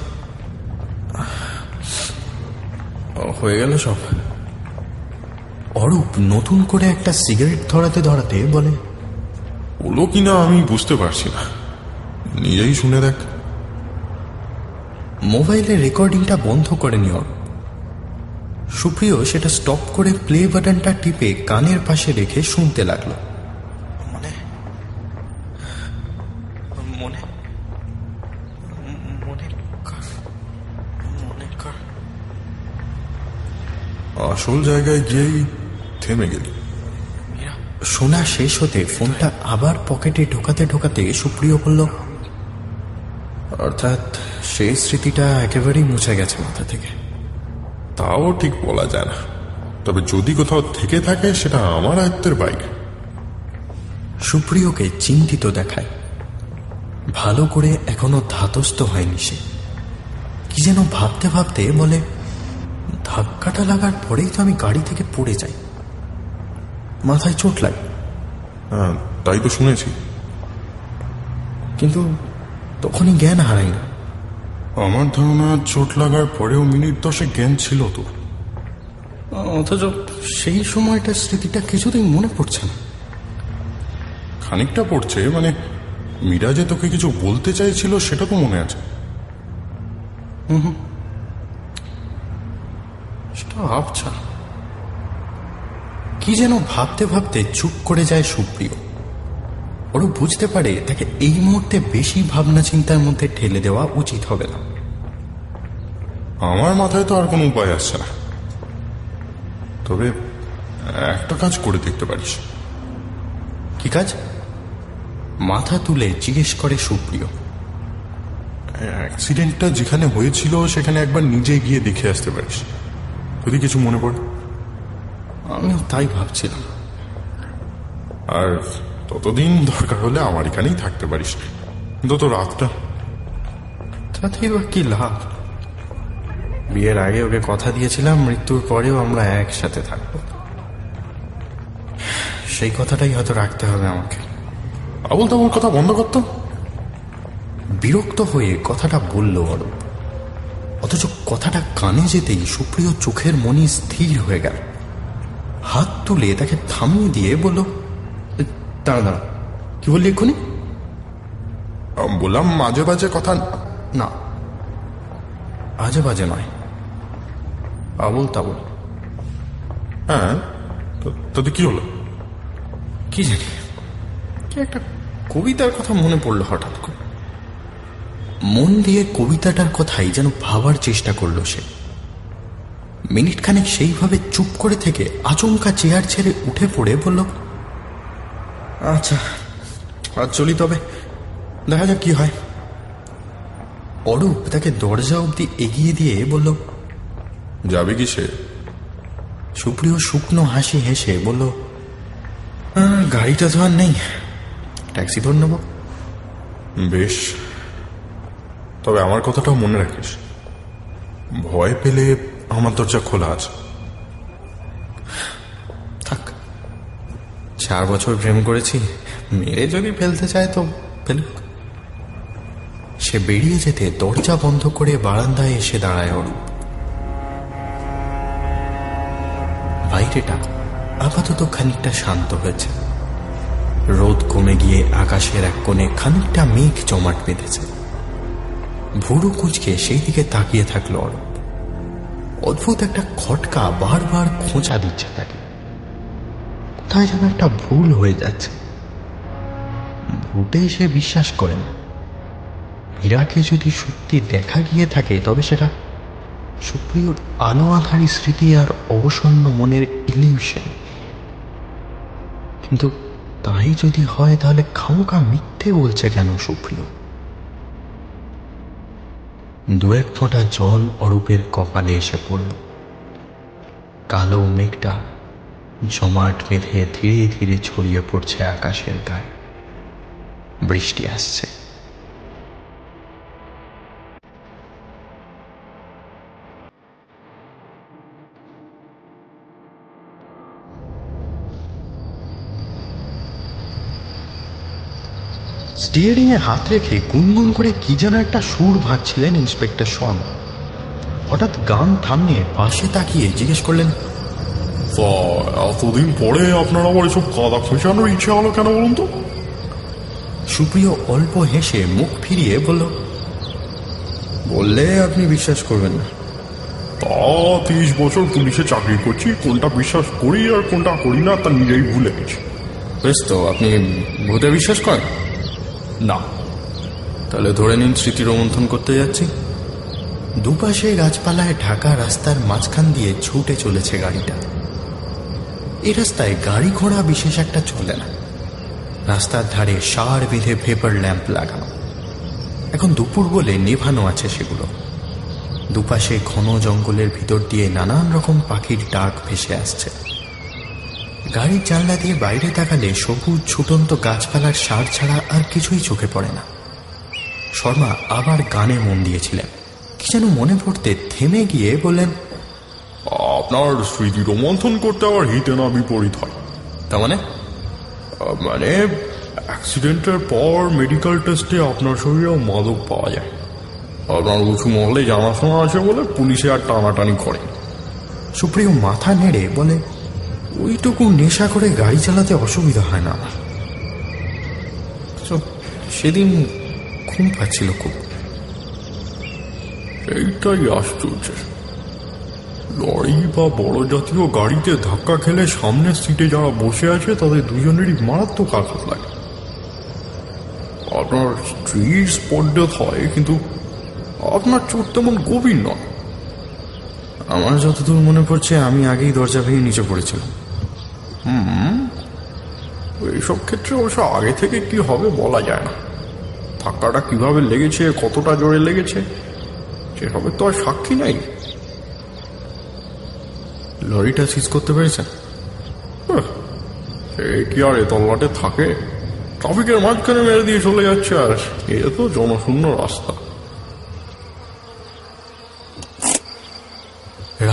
হয়ে গেল সব? অরূপ নতুন করে একটা সিগারেট ধরাতে ধরাতে বলে, হলো কিনা আমি বুঝতে পারছি না, নিজেই শুনে দেখ। মোবাইলের রেকর্ডিংটা বন্ধ করেনি অরূপ। সুপ্রিয় সেটা স্টপ করে প্লে বাটনটা টিপে কানের পাশে রেখে শুনতে লাগলো। মনে মনে মনে কর মনে কর। আসল জায়গায় গিয়েই থেমে গেলি। শোনা শেষ হতে ফোনটা আবার পকেটে ঢোকাতে ঢোকাতে সুপ্রিয় বলল, অর্থাৎ সেই স্মৃতিটা একেবারেই মুছে গেছে মাথা থেকে। তাও ঠিক বলা যায় না, তবে যদি কোথাও থেকে থাকে সেটা আমার আয়ত্তের বাইরে। সুপ্রিয়কে চিন্তিত দেখায়। ভালো করে এখনো ধাতস্থ হয়নি সে। কি যেন ভাবতে ভাবতে বলে, ধাক্কাটা লাগার পরেই তো আমি গাড়ি থেকে পড়ে যাই, মাথায় চোট লাগে। হ্যাঁ, তাই তো শুনেছি। কিন্তু তখনই জ্ঞান হারাই না। আমার ধারণা চোট লাগার পরেও মিনিট 10 জ্ঞান ছিল তো। অথচ সেই সময়টার স্মৃতিটা কিছুতেই মনে পড়ছে না। খানিকটা পড়ছে, মানে মীরা যে তোকে কিছু বলতে চাইছিল সেটা তো মনে আছে? সেটা আচ্ছা। কি যেন ভাবতে ভাবতে চুপ করে যায় সুপ্রিয়। ওরা বুঝতে পারে তাকে এই মুহূর্তে বেশি ভাবনা চিন্তার মধ্যে ঠেলে দেওয়া উচিত হবে না। আমার মাথায় তো আর কোনো উপায় আসছে না, তবে একটা কাজ করে দেখতে পারিস। কি কাজ? মাথা তুলে জিজ্ঞেস করে সুপ্রিয়। অ্যাক্সিডেন্টটা যেখানে হয়েছিল সেখানে একবার নিজে গিয়ে দেখে আসতে পারিস, যদি কিছু মনে পড়ে। আমিও তাই ভাবছিলাম। আর ততদিন দরকার হলে আমার এখানেই থাকতে পারিস, অন্তত রাতটা। তাতেই বা কি লাভ? বিয়ের আগে ওকে কথা দিয়েছিলাম মৃত্যুর পরেও আমরা একসাথে থাকবো। সেই কথাটাই হয়তো রাখতে হবে আমাকে। আবল তাবল কথা বন্ধ করতো। বিরক্ত হয়ে কথাটা বলল অরূপ, অথচ কথাটা কানে যেতেই সুপ্রিয় চোখের মনি স্থির হয়ে গেল। হাত তুলে তাকে থামিয়ে দিয়ে বলল, দাঁড়া দাঁড়া, কি বললি এক্ষুনি? বললাম মাঝে মাঝে কথা না, আজে বাজে নয়, আবল তাবল। হ্যাঁ, তাতে কি হলো? কি জানি, কি একটা কবিতার কথা মনে পড়লো হঠাৎ করে। মন দিয়ে কবিতাটার কথাই যেন ভাবার চেষ্টা করলো সে। মিনিটখানেক সেইভাবে চুপ করে থেকে আচমকা চেয়ার ছেড়ে উঠে পড়ে বলল, আচ্ছা আজ চলি তবে, দেখা যাক কি হয়। অরূপ তাকে দরজা অবধি এগিয়ে দিয়ে বলল, যাবে কি সে? সুপ্রিয় শুকনো হাসি হেসে বলল, গাড়িটা তো আর নেই, ট্যাক্সি ধরে নেব। বেশ, তবে আমার কথাটাও মনে রাখিস, ভয় পেলে আমার দরজা খোলা আছে। থাক, 4 বছর প্রেম করেছি, মেরে যদি ফেলতে চায় তো ফেলুক। সে বেরিয়ে যেতে দরজা বন্ধ করে বারান্দায় এসে দাঁড়ায় অরূপ। বাইরেটা আপাতত খানিকটা শান্ত হয়েছে। রোদ কমে গিয়ে আকাশের এক কোণে খানিকটা মেঘ জমাট বেঁধেছে। ভুরু কুঁচকে সেই দিকে তাকিয়ে থাকলো অরূপ। অদ্ভুত একটা খটকা বারবার খোঁচা দিচ্ছে তাকে। কোথায় যেন একটা ভুল হয়ে যাচ্ছে। ভুটে সে বিশ্বাস করে না। মীরাকে যদি সত্যি দেখা গিয়ে থাকে তবে সেটা সুপ্রিয়র আলো আধারী স্মৃতি আর অবসন্ন মনের ইলিউশন। কিন্তু তাই যদি হয় তাহলে খামোকা মিথ্যে বলছে কেন সুপ্রিয়? 2-1 ফোঁটা জল অরূপের কপালে এসে পড়ল। কালো মেঘটা জমাট বেঁধে ধীরে ধীরে ছড়িয়ে পড়ছে আকাশের গায়ে। বৃষ্টি আসছে। স্টিয়ারিংয়ে হাত রেখে গুনগুন করে কি যেন একটা সুর ভাবছিলেন ইন্সপেক্টর শর্মা। হঠাৎ গান থামিয়ে পাশে তাকিয়ে জিজ্ঞেস করলেন, এতদিন পরে আপনার আবার এসব কাদা খোঁচানোর ইচ্ছা হলো কেন বলুন তো? সুপ্রিয় অল্প হেসে মুখ ফিরিয়ে বলল, বললে আপনি বিশ্বাস করবেন না। তা 30 বছর পুলিশে চাকরি করছি, কোনটা বিশ্বাস করি আর কোনটা করি না তা নিজেই ভুলে গেছি। বেশ, তো আপনি ভূতে বিশ্বাস করেন না। তাহলে ধরে নিন স্মৃতি রোমন্থন করতে যাচ্ছি। দুপাশে গাছপালায় ঢাকা রাস্তার মাঝখান দিয়ে ছুটে চলেছে গাড়িটা। এই রাস্তায় গাড়ি ঘোড়া বিশেষ একটা চলে না। রাস্তার ধারে সার বেঁধে পেপার ল্যাম্প লাগানো। এখন দুপুর বলে নেভানো আছে সেগুলো। দুপাশে ঘন জঙ্গলের ভিতর দিয়ে নানান রকম পাখির ডাক ভেসে আসছে। গাড়ির জানলা দিয়ে বাইরে তাকালে সবুজ ছুটন্ত গাছপালার সার ছাড়া আর কিছুই চোখে পড়ে না। শর্মা আবার গানে মন দিয়েছিলেন। কি যেন মনে পড়তে থেমে গিয়ে বললেন, আপনার স্মৃতি রোমন্থন করতে আবার হিতে না বিপরীত হয়। তার মানে? মানে অ্যাক্সিডেন্টের পর মেডিকেল টেস্টে আপনার শরীরেও মাদক পাওয়া যায়। আপনার উঁচু মহলে জানাশোনা আছে বলে পুলিশে আর টানাটানি করে। সুপ্রিয় মাথা নেড়ে বলে, ওইটুকু নেশা করে গাড়ি চালাতে অসুবিধা হয় না আমার। সেদিন ঘুম পাচ্ছিল খুব। এইটাই আশ্চর্য, লরি বা বড় জাতীয় গাড়িতে ধাক্কা খেলে সামনের সিটে যারা বসে আছে তাদের দুজনেরই মারাত্মক আঘাত লাগে। আপনার স্ত্রীর স্পট ডেথ হয়, কিন্তু আপনার চোট তেমন গভীর নয়। আমার যতদূর মনে পড়ছে আমি আগেই দরজা ভেঙে নিচে পড়েছিলাম। এইসব ক্ষেত্রে অবশ্য আগে থেকে কি হবে বলা যায় না। ধাক্কাটা কিভাবে লেগেছে, কতটা জোরে লেগেছে, সেসবের তো আর সাক্ষী নাই। লরিটা সিজ করতে পেরেছেন? সে কি আর এ তল্লাটে থাকে? ট্রাফিকের মাঝখানে মেরে দিয়ে চলে যাচ্ছে, আর এ তো জনশূন্য রাস্তা।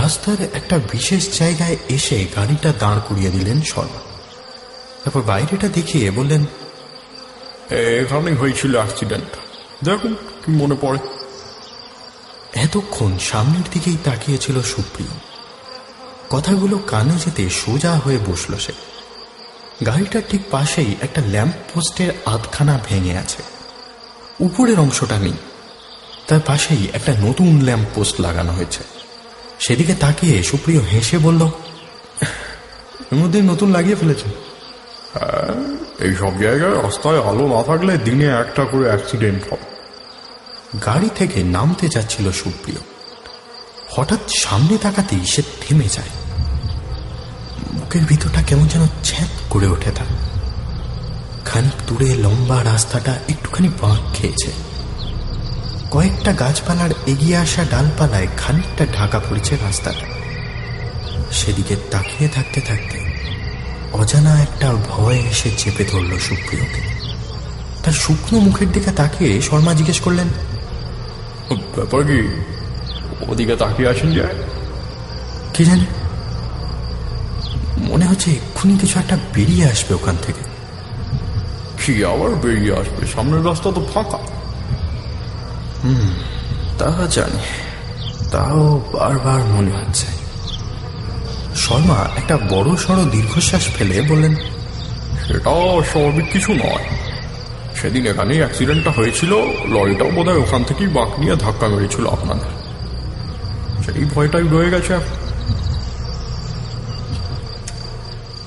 রাস্তার একটা বিশেষ জায়গায় এসে গাড়িটা দাঁড় করিয়ে দিলেন শর্মা। তারপর বাইরেটা দেখিয়ে বললেন, এখানেই হয়েছিল অ্যাক্সিডেন্ট, দেখুন কি মনে পড়ে। এতক্ষণ সামনের দিকেই তাকিয়েছিল সুপ্রিয়। কথাগুলো কানে যেতে সোজা হয়ে বসল সে। গাড়িটার ঠিক পাশেই একটা ল্যাম্প পোস্টের আধখানা ভেঙে আছে, উপরের অংশটা নেই। তার পাশেই একটা নতুন ল্যাম্প পোস্ট লাগানো হয়েছে। সেদিকে তাকিয়ে সুপ্রিয় হেসে বলল, এর মধ্যে নতুন লাগিয়ে ফেলেছে। এই সব জায়গায় রাস্তায় আলো না থাকলে দিনে একটা করে অ্যাক্সিডেন্ট হয়। গাড়ি থেকে নামতে যাচ্ছিল সুপ্রিয়, হঠাৎ সামনে তাকাতেই সে থেমে যায়। বুকের ভিতরটা কেমন যেন ছ্যাঁত করে ওঠে তার। খানিক দূরে লম্বা রাস্তাটা একটুখানি বাঁক খেয়েছে। কয়েকটা গাছপালার এগিয়ে আসা ডালপালায় খানিকটা ঢাকা পড়েছে রাস্তাটা। সেদিকে তাকিয়ে থাকতে থাকতে অজানা একটা ভয় এসে চেপে ধরল সুপ্রিয়কে। তার শুকনো মুখের দিকে তাকিয়ে শর্মা জিজ্ঞেস করলেন, ব্যাপার কি? ওদিকে তাকিয়ে আসেন যে? কি জানি, মনে হচ্ছে এক্ষুনি কিছু একটা বেরিয়ে আসবে ওখান থেকে। কি আবার বেরিয়ে আসবে? সামনের রাস্তা তো ফাঁকা। তা জানি, তাও বারবার মনে হচ্ছে। শর্মা একটা বড় সড়ো দীর্ঘশ্বাস ফেলে বললেন, সেটা স্বাভাবিক কিছু নয়। সেদিন এখানেই অ্যাক্সিডেন্টটা হয়েছিল, লরিটাও বোধহয় ওখান থেকেই বাঁক নিয়ে ধাক্কা মেরেছিল আপনাদের। সেই ভয়টাই রয়ে গেছে।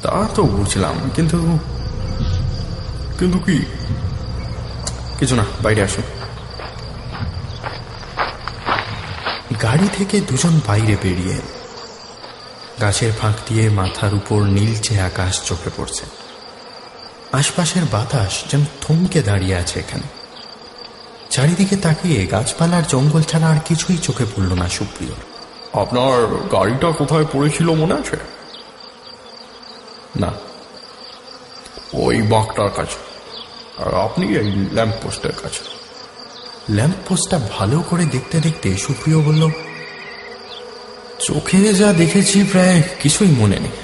তা তো বুঝলাম, কিন্তু কিন্তু কি? কিছু না, বাইরে আসুন। গাড়ি থেকে দুজন বাইরে বেরিয়ে গাছের ফাঁক দিয়ে মাথার উপর নীলচে আকাশ চোখে পড়ছে। আশপাশের বাতাস যেন থমকে দাঁড়িয়ে আছে এখানে। চারিদিকে তাকিয়ে গাছপালার জঙ্গল ছাড়া আর কিছুই চোখে পড়ল না সুপ্রিয়র। আপনার গাড়িটা কোথায় পড়েছিল মনে আছে? না। ওই বাঁকটার কাছে, আর আপনি এই ল্যাম্প পোস্টের কাছে। ল্যাম্প পোস্টটা ভালো করে দেখতে দেখতে সুপ্রিয় বলল, চোখে যা দেখেছি প্রায় কিছুই মনে নেই,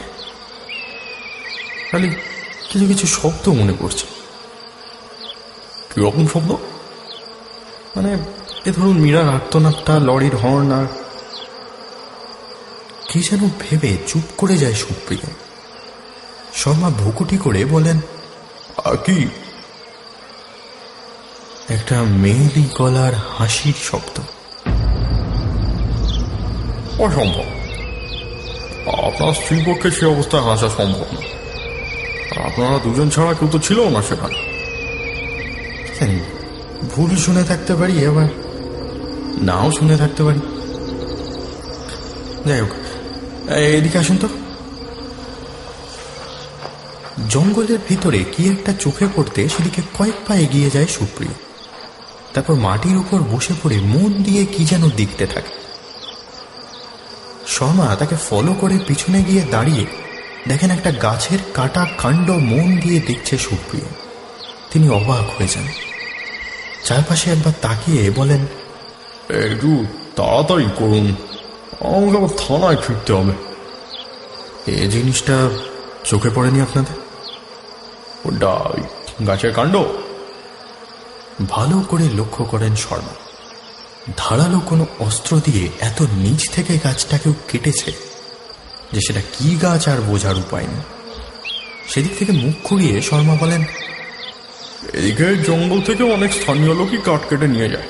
খালি কিছু কিছু শব্দ মনে পড়ছে। কিরকম শব্দ? মানে এ ধরুন মীরার আর্তনাদটা, লরির হর্ন, আর কি যেন ভেবে চুপ করে যায় সুপ্রিয়। শর্মা ভুকুটি করে বলেন, কি? একটা মেয়েলি গলার হাসির শব্দ। অসম্ভব, আপনার স্ত্রীর পক্ষে সে অবস্থায় হাসা সম্ভব না। আপনারা দুজন ছাড়া কেউ তো ছিল না সেখানে। ভুল শুনে থাকতে পারি, আবার নাও শুনে থাকতে পারি। যাই হোক, এদিকে আসুন তো। জঙ্গলের ভিতরে কি একটা চোখে পড়তে সেদিকে কয়েক পা এগিয়ে যায় সুপ্রিয়। তারপর মাটির উপর বসে পড়ে মন দিয়ে কি যেন দেখতে থাকে। শর্মা তাকে ফলো করে পিছনে গিয়ে দাঁড়িয়ে দেখেন একটা গাছের কাটা কাণ্ড মন দিয়ে দেখছে সুপ্রিয়। তিনি অবাক হয়ে যান, চারপাশে একবার তাকিয়ে বলেন, একটু তাড়াতাড়ি করুন, আমাকে আবার থানায় ফিরতে হবে। এই জিনিসটা চোখে পড়েনি আপনাদের? ওটা গাছের কাণ্ড। ভালো করে লক্ষ্য করেন শর্মা, ধারালো কোনো অস্ত্র দিয়ে এত নিচ থেকে গাছটাকেও কেটেছে যে সেটা কি গাছ আর বোঝার উপায় নেই। সেদিক থেকে মুখ ঘুরিয়ে শর্মা বলেন, এদিকে জঙ্গল থেকে অনেক স্থানীয় লোকই কাঠ কেটে নিয়ে যায়।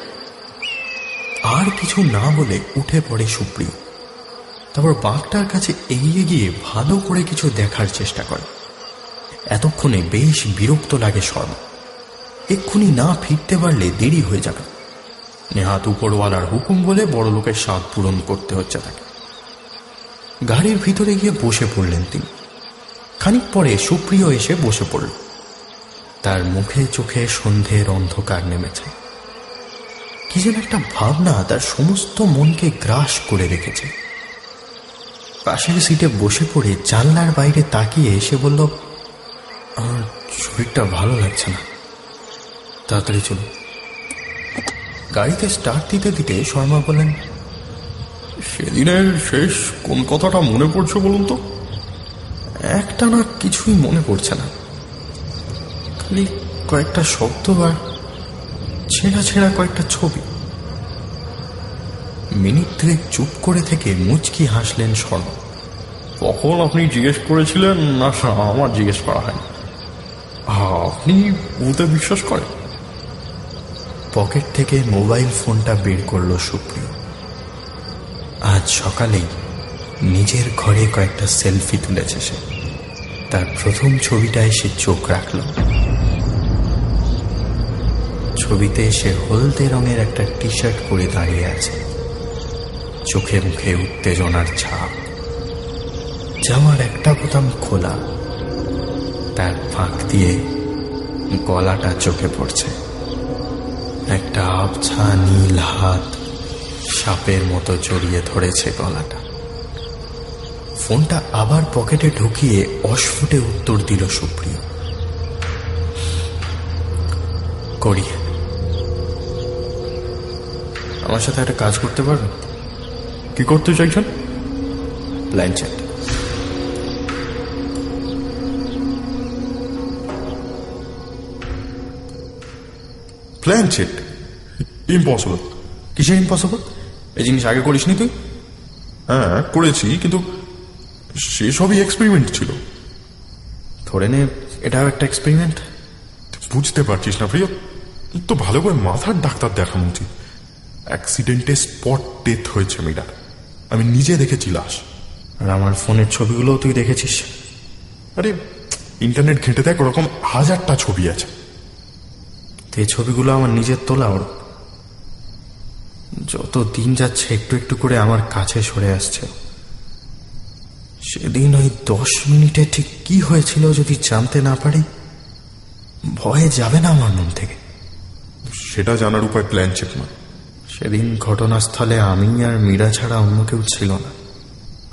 আর কিছু না বলে উঠে পড়ে সুপ্রিয়। তারপর বাঘটার কাছে এগিয়ে গিয়ে ভালো করে কিছু দেখার চেষ্টা করে। এতক্ষণে বেশ বিরক্ত লাগে শর্মা। এক্ষুনি না ফিরতে পারলে দেরি হয়ে যাবে। নেহাত উপরওয়ালার হুকুম বলে বড় লোকের স্বাদ পূরণ করতে হচ্ছে তাকে। গাড়ির ভিতরে গিয়ে বসে পড়লেন তিনি। খানিক পরে সুপ্রিয় এসে বসে পড়ল। তার মুখে চোখে সন্ধ্যের অন্ধকার নেমেছে। কি যেন একটা ভাবনা তার সমস্ত মনকে গ্রাস করে রেখেছে। পাশের সিটে বসে পড়ে জানলার বাইরে তাকিয়ে এসে বলল, আমার শরীরটা ভালো লাগছে না, তাড়াতাড়ি চলুন। গাড়িতে স্টার্ট দিতে দিতে শর্মা বললেন, সেদিনের শেষ কোন কথাটা মনে পড়ছে বলুন তো? একটা না কিছুই মনে পড়ছে না, খালি কয়েকটা শব্দ আর ছেঁড়া ছেঁড়া কয়েকটা ছবি। মিনিট 3 চুপ করে থেকে মুচকি হাসলেন শর্মা। তখন আপনি জিজ্ঞেস করেছিলেন না আমার জিজ্ঞেস করা হয়? আপনি ভূতে বিশ্বাস করেন? পকেট থেকে মোবাইল ফোনটা বের করল সুপ্রিয়। আজ সকালেই নিজের ঘরে কয়েকটা সেলফি তুলেছে সে। তার প্রথম ছবিটায় সে চোখ রাখল। ছবিতে সে হলদে রঙের একটা টি শার্ট পরে দাঁড়িয়ে আছে, চোখে মুখে উত্তেজনার ছাপ। জামার একটা বোতাম খোলা, তার ফাঁক দিয়ে গলাটা চোখে পড়ছে। একটা আবছা নীল হাত সাপের মতো জড়িয়ে ধরেছে গলাটা। ফোনটা আবার পকেটে ঢুকিয়ে অস্ফুটে উত্তর দিল সুপ্রিয়, করি। আমার সাথে একটা কাজ করতে পারবেন? কি করতে চাইছেন? প্ল্যানচেট। প্ল্যানচেট? ইম্পসিবল। কিসে ইম্পসিবল? এই জিনিস আগে করিসনি তুই? হ্যাঁ করেছি, কিন্তু সেসবই এক্সপেরিমেন্ট ছিল। ধরে নে এটাও একটা এক্সপেরিমেন্ট। বুঝতে পারছিস না প্রিয়, তো ভালো করে মাথার ডাক্তার দেখানো উচিত। অ্যাক্সিডেন্টে স্পট ডেথ হয়েছে মেয়েটার, আমি নিজে দেখেছি লাশ। আর আমার ফোনের ছবিগুলোও তুই দেখেছিস? আরে ইন্টারনেট ঘেঁটে দেখ, ওরকম হাজারটা ছবি আছে। এই ছবিগুলো আমার নিজের তোলা। ওর যত দিন যাচ্ছে একটু একটু করে আমার কাছে সরে আসছে। সেদিন ওই 10 মিনিটে ঠিক কি হয়েছিল যদি জানতে না পারি, ভয়ে যাবে না আমার মন থেকে। সেটা জানার উপায় প্ল্যানচেট না। সেদিন ঘটনাস্থলে আমি আর মীরা ছাড়া অন্য কেউ ছিল না।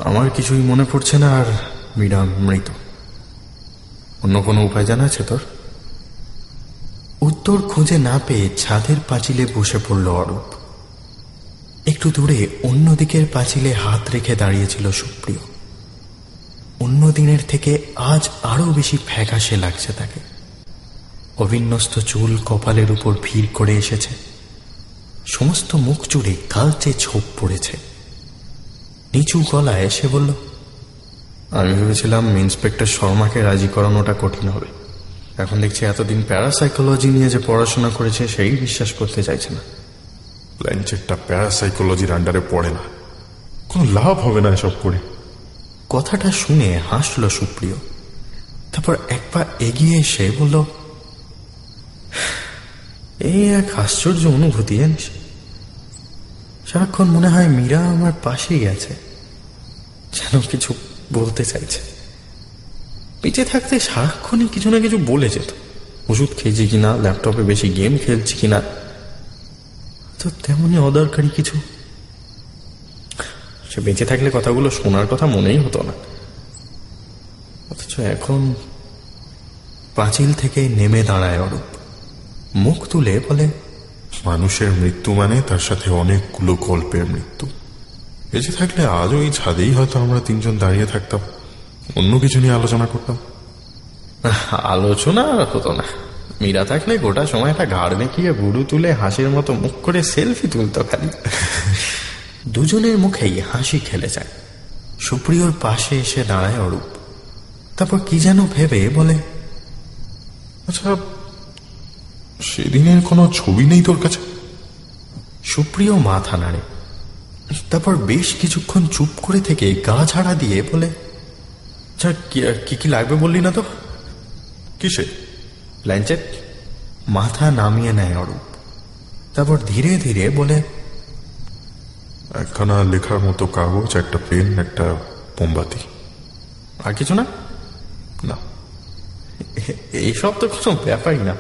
আমার কিছুই মনে পড়ছে না, আর মীরা মৃত। অন্য কোনো উপায় জানা আছে তোর? উত্তর খুঁজে না পেয়ে ছাদের পাঁচিলে বসে পড়ল অরূপ। একটু দূরে অন্য দিকের পাঁচিলে হাত রেখে দাঁড়িয়েছিল সুপ্রিয়। অন্য দিনের থেকে আজ আরো বেশি ফ্যাকাশে লাগছে তাকে। অবিন্যস্ত চুল কপালের উপর ভিড় করে এসেছে, সমস্ত মুখ জুড়ে কালচে ছোপ পড়েছে। নিচু গলায় এসে বলল, আমি ভেবেছিলাম ইন্সপেক্টর শর্মাকে রাজি করানোটা কঠিন হবে। এখন দেখছি এতদিন প্যারাসাইকোলজি নিয়ে যে পড়াশোনা করেছে সেই বিশ্বাস করতে চাইছে না। প্ল্যানচেটটা প্যারাসাইকোলজির আন্ডারে পড়ে না, কোনো লাভ হবে না এসব করে। কথাটা শুনে হাসল সুপ্রিয়। তারপর এক পা এগিয়ে এসে বলল, এই এক আশ্চর্য অনুভূতি জানিস। সারাক্ষণ মনে হয় মীরা আমার পাশেই আছে, যেন কিছু বলতে চাইছে। বেঁচে থাকতে সারাক্ষণই কিছু না কিছু বলে যেত। ওষুধ খেয়েছি কিনা, ল্যাপটপে বেশি গেম খেলছি কিনা, তো তেমনই অদরকারি কিছু। সে বেঁচে থাকলে কথাগুলো শোনার কথা মনেই হতো না, অথচ এখন পাঁচিল থেকে নেমে দাঁড়ায় অরূপ। মুখ তুলে বলে, মানুষের মৃত্যু মানে তার সাথে অনেকগুলো গল্পের মৃত্যু। বেঁচে থাকলে আজও এই ছাদেই হয়তো আমরা তিনজন দাঁড়িয়ে থাকতাম, অন্য কিছু নিয়ে আলোচনা করতাম। আলোচনা হতো না। মীরা থাকলে গোটা সময়টা ঘাড় বেঁকিয়ে বুড়ো তুলে হাসির মতো মুখ করে সেলফি তুলতো খালি। দুজনের মুখেই হাসি খেলে যায়। সুপ্রিয়র পাশে এসে দাঁড়ায় অরূপ। তারপর কি যেন ভেবে বলে, আচ্ছা সেদিনের কোনো ছবি নেই তোর কাছে? সুপ্রিয় মাথা নাড়ে, তারপর বেশ কিছুক্ষণ চুপ করে থেকে গা ঝাড়া দিয়ে বলে, আচ্ছা কি কি লাগবে বললি না তো? কিসে? ল্যাঞ্চেট। মাথা নামিয়ে নেয় অরূপ, তারপর ধীরে ধীরে বলে, একখানা লেখার মতো কাগজ, একটা পেন, একটা মোমবাতি। আর কিছু না? না। এইসব তো কোনো ব্যাপারই না,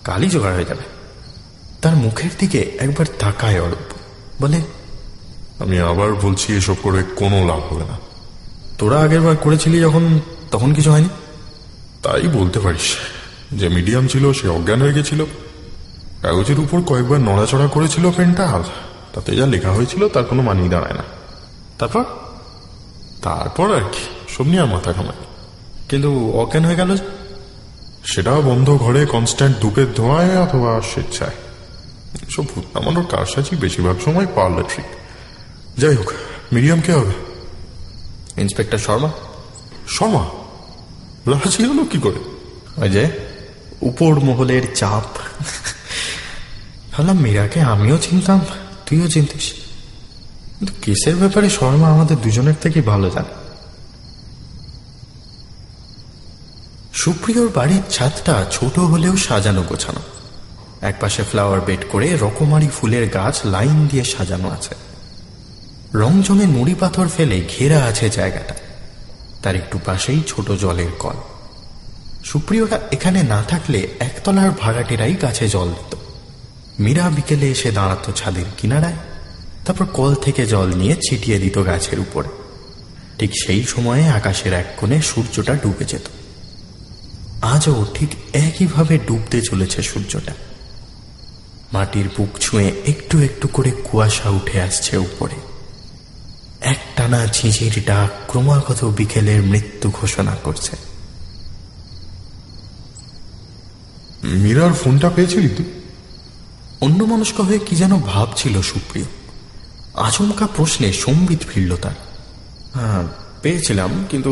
কালই জোগাড় হয়ে যাবে। তার মুখের দিকে একবার তাকায় অরূপ, বলে, আমি আবার বলছি, এসব করে কোনো লাভ হবে না। তোরা আগের বার করেছিলি যখন, তখন কিছু হয়নি? তাই বলতে পারিস। যে মিডিয়াম ছিল সে অজ্ঞান হয়ে গেছিল, কাগজের উপর কয়েকবার নড়াচড়া করেছিল পেনটা, আর তাতে যা লেখা হয়েছিল তার কোনো মানেই দাঁড়ায় না। তারপর তারপর আর কি, সব নিয়ে আর মাথা ঘামায়। কিন্তু অজ্ঞান হয়ে গেল? সেটাও বন্ধ ঘরে কনস্ট্যান্ট ধূপের ধোঁয়ায় অথবা স্বেচ্ছায়। সব ভূত নামানোর কারসাজি বেশিরভাগ সময় পার্লার ট্রিক। যাই হোক, মিডিয়াম কে হবে? ইন্সপেক্টর শর্মা। শর্মা রাজি হলো কি করে? ওই যে উপর মহলের চাপ। ভাবলাম মীরাকে আমিও চিনতাম, তুইও চিনতিস, কিন্তু কেসের ব্যাপারে শর্মা আমাদের দুজনের থেকে ভালো জানে। সুপ্রিয়র বাড়ির ছাদটা ছোট হলেও সাজানো গোছানো। একপাশে ফ্লাওয়ার বেড করে রকমারি ফুলের গাছ লাইন দিয়ে সাজানো আছে। রংজঙে নুড়ি পাথর ফেলে ঘেরা আছে জায়গাটা। তার একটু পাশেই ছোট জলের কল। সুপ্রিয়রা এখানে না থাকলে একতলার ভাড়াটেরাই গাছে জল দিত। মীরা বিকেলে এসে দাঁড়াতো ছাদের কিনারায়, তারপর কল থেকে জল নিয়ে ছিটিয়ে দিত গাছের উপরে। ঠিক সেই সময়ে আকাশের এক কোণে সূর্যটা ডুবে যেত। আজও ঠিক একইভাবে ডুবতে চলেছে সূর্যটা। মাটির বুক ছুঁয়ে একটু একটু করে কুয়াশা উঠে আসছে উপরে। একটানা ঝিঝির ডাক ক্রমাগত বিকেলের মৃত্যু ঘোষণা করছে। মীরার ফোনটা পেয়েছিলি তুই? অন্যমনস্ক হয়ে কি যেন ভাবছিল সুপ্রিয়। আচমকা প্রশ্নে সম্বিত ফিরল তার। হ্যাঁ পেয়েছিলাম, কিন্তু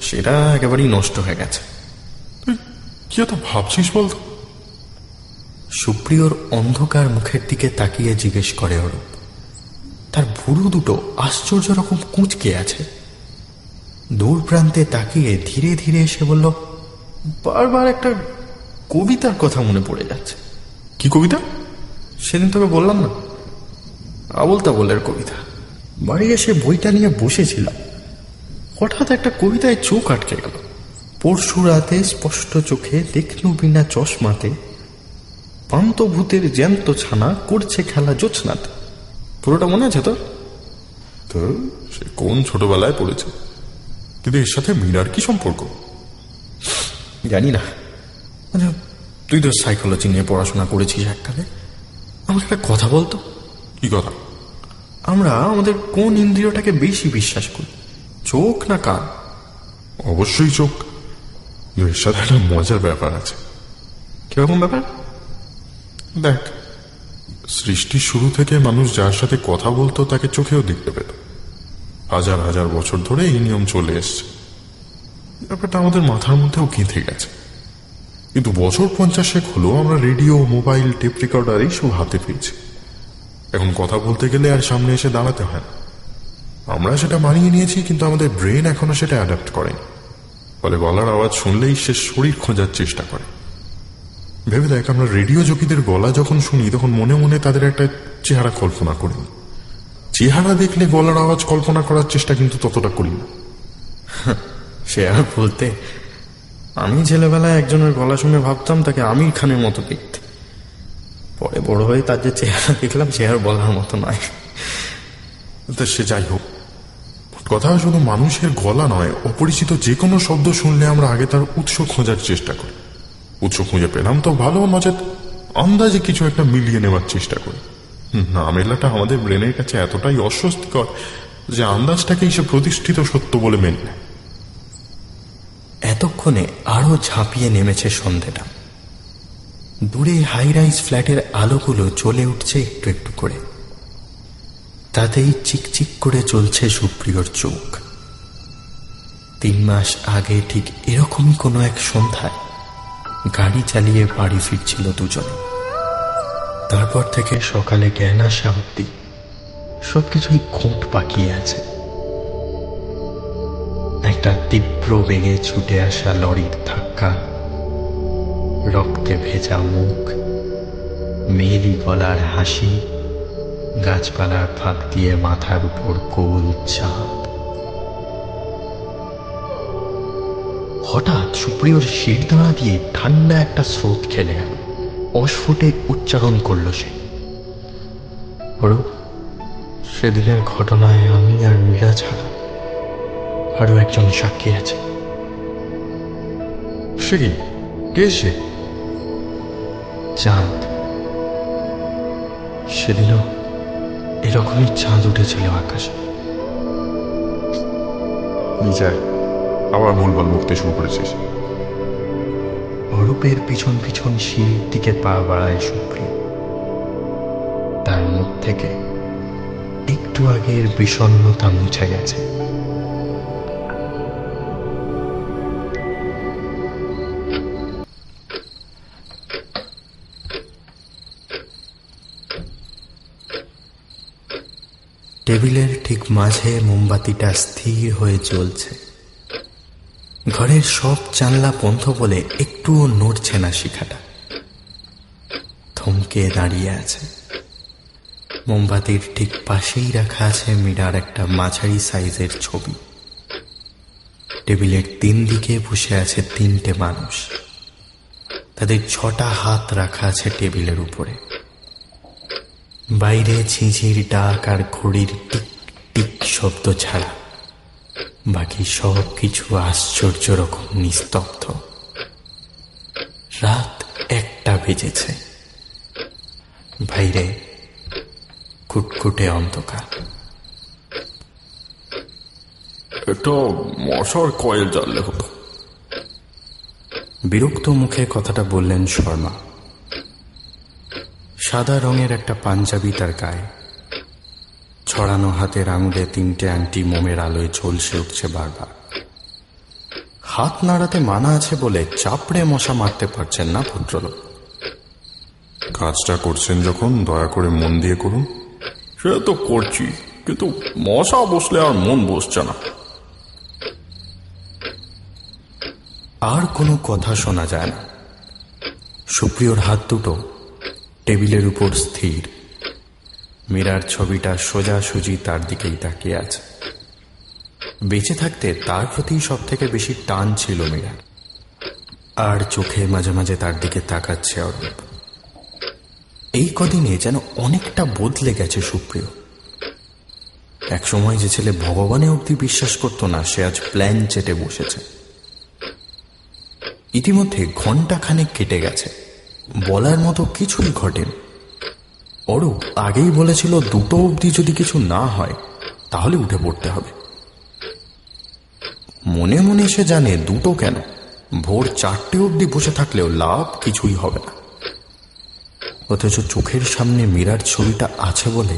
সেটা একেবারেই নষ্ট হয়ে গেছে। কি এত ভাবছিস বলতো? সুপ্রিয়র অন্ধকার মুখের দিকে তাকিয়ে জিজ্ঞেস করে অরূপ। তার ভুরু দুটো আশ্চর্য রকম কুঁচকে আছে। দূর প্রান্তে তাকিয়ে ধীরে ধীরে এসে বলল, বারবার একটা কবিতার কথা মনে পড়ে যাচ্ছে। কি কবিতা? সেদিন তোকে বললাম না, আবল তাবলের কবিতা। বাড়ি এসে বইটা নিয়ে বসেছিলাম, হঠাৎ একটা কবিতায় চোখ আটকে গেল। পরশু রাতে স্পষ্ট চোখে দেখনু বিনা চশমাতে, পান্তভূতের জ্যান্ত ছানা করছে খেলা জোৎস্নাতে। পুরোটা মনে আছে তোর? তো সে কোন ছোটবেলায় পড়েছে, কিন্তু এর সাথে মীরার কি সম্পর্ক? জানি না। আচ্ছা, তুই তো সাইকোলজি নিয়ে পড়াশোনা করেছিস এককালে, আমাকে একটা কথা বলতো। কি কথা? আমরা আমাদের কোন ইন্দ্রিয়টাকে বেশি বিশ্বাস করি, চোখ না কান? অবশ্যই চোখ। এর সাথে একটা মজার ব্যাপার আছে। কিরকম ব্যাপার? দেখ, সৃষ্টির শুরু থেকে মানুষ যার সাথে কথা বলতো তাকে চোখেও দেখতে পেত। হাজার হাজার বছর ধরে এই নিয়ম চলে এসছে। ব্যাপারটা আমাদের মাথার মধ্যেও গেঁথে গেছে। কিন্তু বছর 50 হলো আমরা রেডিও, মোবাইল, টেপ রেকর্ডার এইসব হাতে পেয়েছি। এখন কথা বলতে গেলে আর সামনে এসে দাঁড়াতে হয় না। আমরা সেটা মানিয়ে নিয়েছি, কিন্তু আমাদের ব্রেন এখনো সেটা অ্যাডাপ্ট করেনি। ফলে গলার আওয়াজ শুনলেই সে শরীর খোঁজার চেষ্টা করে। ভেবে দেখ, আমরা রেডিও জকিদের গলা যখন শুনি তখন মনে মনে তাদের একটা চেহারা কল্পনা করি। চেহারা দেখলে গলার আওয়াজ কল্পনা করার চেষ্টা কিন্তু ততটা করি না। সে আর বলতে, আমি ছেলেবেলায় একজনের গলা শুনে ভাবতাম তাকে আমির খানের মতো দেখতে। পরে বড় হয়ে তার যে চেহারা দেখলাম সে আর বলার মতো নয়। তা সে যাই হোক, কথা শুধু মানুষের গলা নয়, অপরিচিত যে কোনো শব্দ শুনলে আমরা আগে তার উৎস খোঁজার চেষ্টা করি। উৎস খুঁজে পেলাম তো ভালো, নচেত আন্দাজে কিছু একটা মিলিয়ে নেওয়ার চেষ্টা করি। না মেলাটা আমাদের ব্রেনের কাছে এতটাই অস্বস্তিকর যে আন্দাজটাকেই সে প্রতিষ্ঠিত সত্য বলে মেনে নেয়। এতক্ষণে আরো ঝাঁপিয়ে নেমেছে সন্ধেটা। দূরে হাই রাইজ ফ্ল্যাটের আলোগুলো জ্বলে উঠছে একটু একটু করে। তাতেই চিকচিক করে চলছে সুপ্রিয়র চোখ। 3 মাস আগে ঠিক এরকমই কোনো এক সন্ধ্যায় গাড়ি চালিয়ে বাড়ি ফিরছিল দুজনে। তারপর থেকে সকালে জ্ঞান আসা অব্দি সবকিছুই খুঁট পাকিয়ে আছে। একটা তীব্র বেগে ছুটে আসা লরির ধাক্কা, রক্তে ভেজা মুখ, মেয়েলি গলার হাসি, গাছপালার ফাঁক দিয়ে মাথার উপর গোল চাঁদ। হঠাৎ সুপ্রিয়র শিরদাঁড়া দিয়ে ঠান্ডা একটা স্রোত খেলে গেল। অস্ফুটে উচ্চারণ করল সে, সেদিনের ঘটনায় আমি আর মীরা ছাড়া আরো একজন সাক্ষী আছে। সে কি? কে সে? চাঁদ। সেদিনও এরকমই চাঁদ উঠেছিল আকাশে। নিজায় আবার ভুলভাল বকতে শুরু করেছিস। অরূপের পিছন পিছন সিঁড়ির দিকে পা বাড়ায় সুপ্রিয়। তার মুখ থেকে একটু আগের বিষণ্ণতা মুছে গেছে। টেবিলের ঠিক মাঝে মোমবাতিটা স্থির হয়ে জ্বলছে। ঘরের সব জানলা বন্ধ বলে একটুও নড়ছে না শিখাটা। থমকে দাঁড়িয়ে আছে। মোমবাতির ঠিক পাশেই রাখা আছে মীরার একটা মাঝারি সাইজের ছবি। টেবিলের 3 দিকে বসে আছে 3টে মানুষ। তাদের 6টা হাত রাখা আছে টেবিলের উপরে। বাইরে ঝিঁঝির ডাক আর ঘড়ির টিক টিক শব্দ ছাড়া বাকি সব কিছু আশ্চর্য রকম নিস্তব্ধ। রাত 1টা বেজেছে। বাইরে কুটকুটে অন্ধকার। একটা মশার কয়েল জ্বাললে হতো। বিরক্ত মুখে কথাটা বললেন শর্মা। সাদা রঙের একটা পাঞ্জাবি তার গায়ে। ছড়ানো হাতের আঙুলে 3টে আংটি মোমের আলোয় ঝলসে উঠছে বারবার। হাত নাড়াতে মানা আছে বলে চাপড়ে মশা মারতে পারছেন না ভদ্রলোক। কাজটা করছেন যখন দয়া করে মন দিয়ে করুন। সে তো করছি, কিন্তু মশা বসলে আর মন বসছে না। আর কোনো কথা শোনা যায় না। সুপ্রিয়র হাত দুটো টেবিলের উপর স্থির। মীরার ছবিটা সোজাসুজি তার দিকেই তাকিয়ে আছে। বেঁচে থাকতে তার প্রতি সব থেকে বেশি টান ছিল মীরার। আর চোখে মাঝে মাঝে তার দিকে তাকাচ্ছে অরূপ। এই কদিনে যেন অনেকটা বদলে গেছে সুপ্রিয়। একসময় যে ছেলে ভগবানে অবধি বিশ্বাস করত না, সে আজ প্ল্যান চেটে বসেছে। ইতিমধ্যে ঘণ্টাখানেক কেটে গেছে, বলার মতো কিছুই ঘটেনি। অরূপ আগেই বলেছিল 2টো অবধি যদি কিছু না হয় তাহলে উঠে পড়তে হবে। মনে মনে সে জানে 2টো কেন, ভোর 4টে অবধি বসে থাকলেও লাভ কিছুই হবে না। অথচ চোখের সামনে মীরার ছবিটা আছে বলে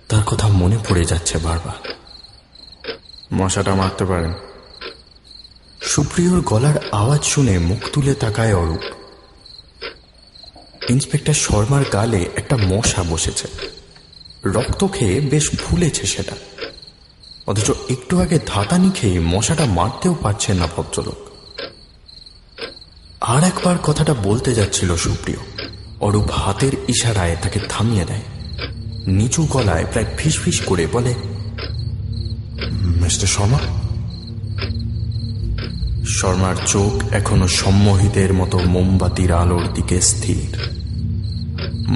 তার কথা মনে পড়ে যাচ্ছে বারবার। মশাটা মারতে পারেন? সুপ্রিয়র গলার আওয়াজ শুনে মুখ তুলে তাকায় অরূপ। ইন্সপেক্টর শর্মার গালে একটা মশা বসেছে। রক্ত খেয়ে বেশ ফুলেছে সেটা। অথচ একটু আগে ধাতানি খেয়ে মশাটা মারতেও পারছে না ভদ্রলোক। আর একবার কথাটা বলতে যাচ্ছিল সুপ্রিয়। অরূপ হাতের ইশারায় তাকে থামিয়ে দেয়। নিচু গলায় প্রায় ফিসফিস করে বলে, মিস্টার শর্মা। শর্মার চোখ এখনো সম্মোহিতের মতো মোমবাতির আলোর দিকে স্থির।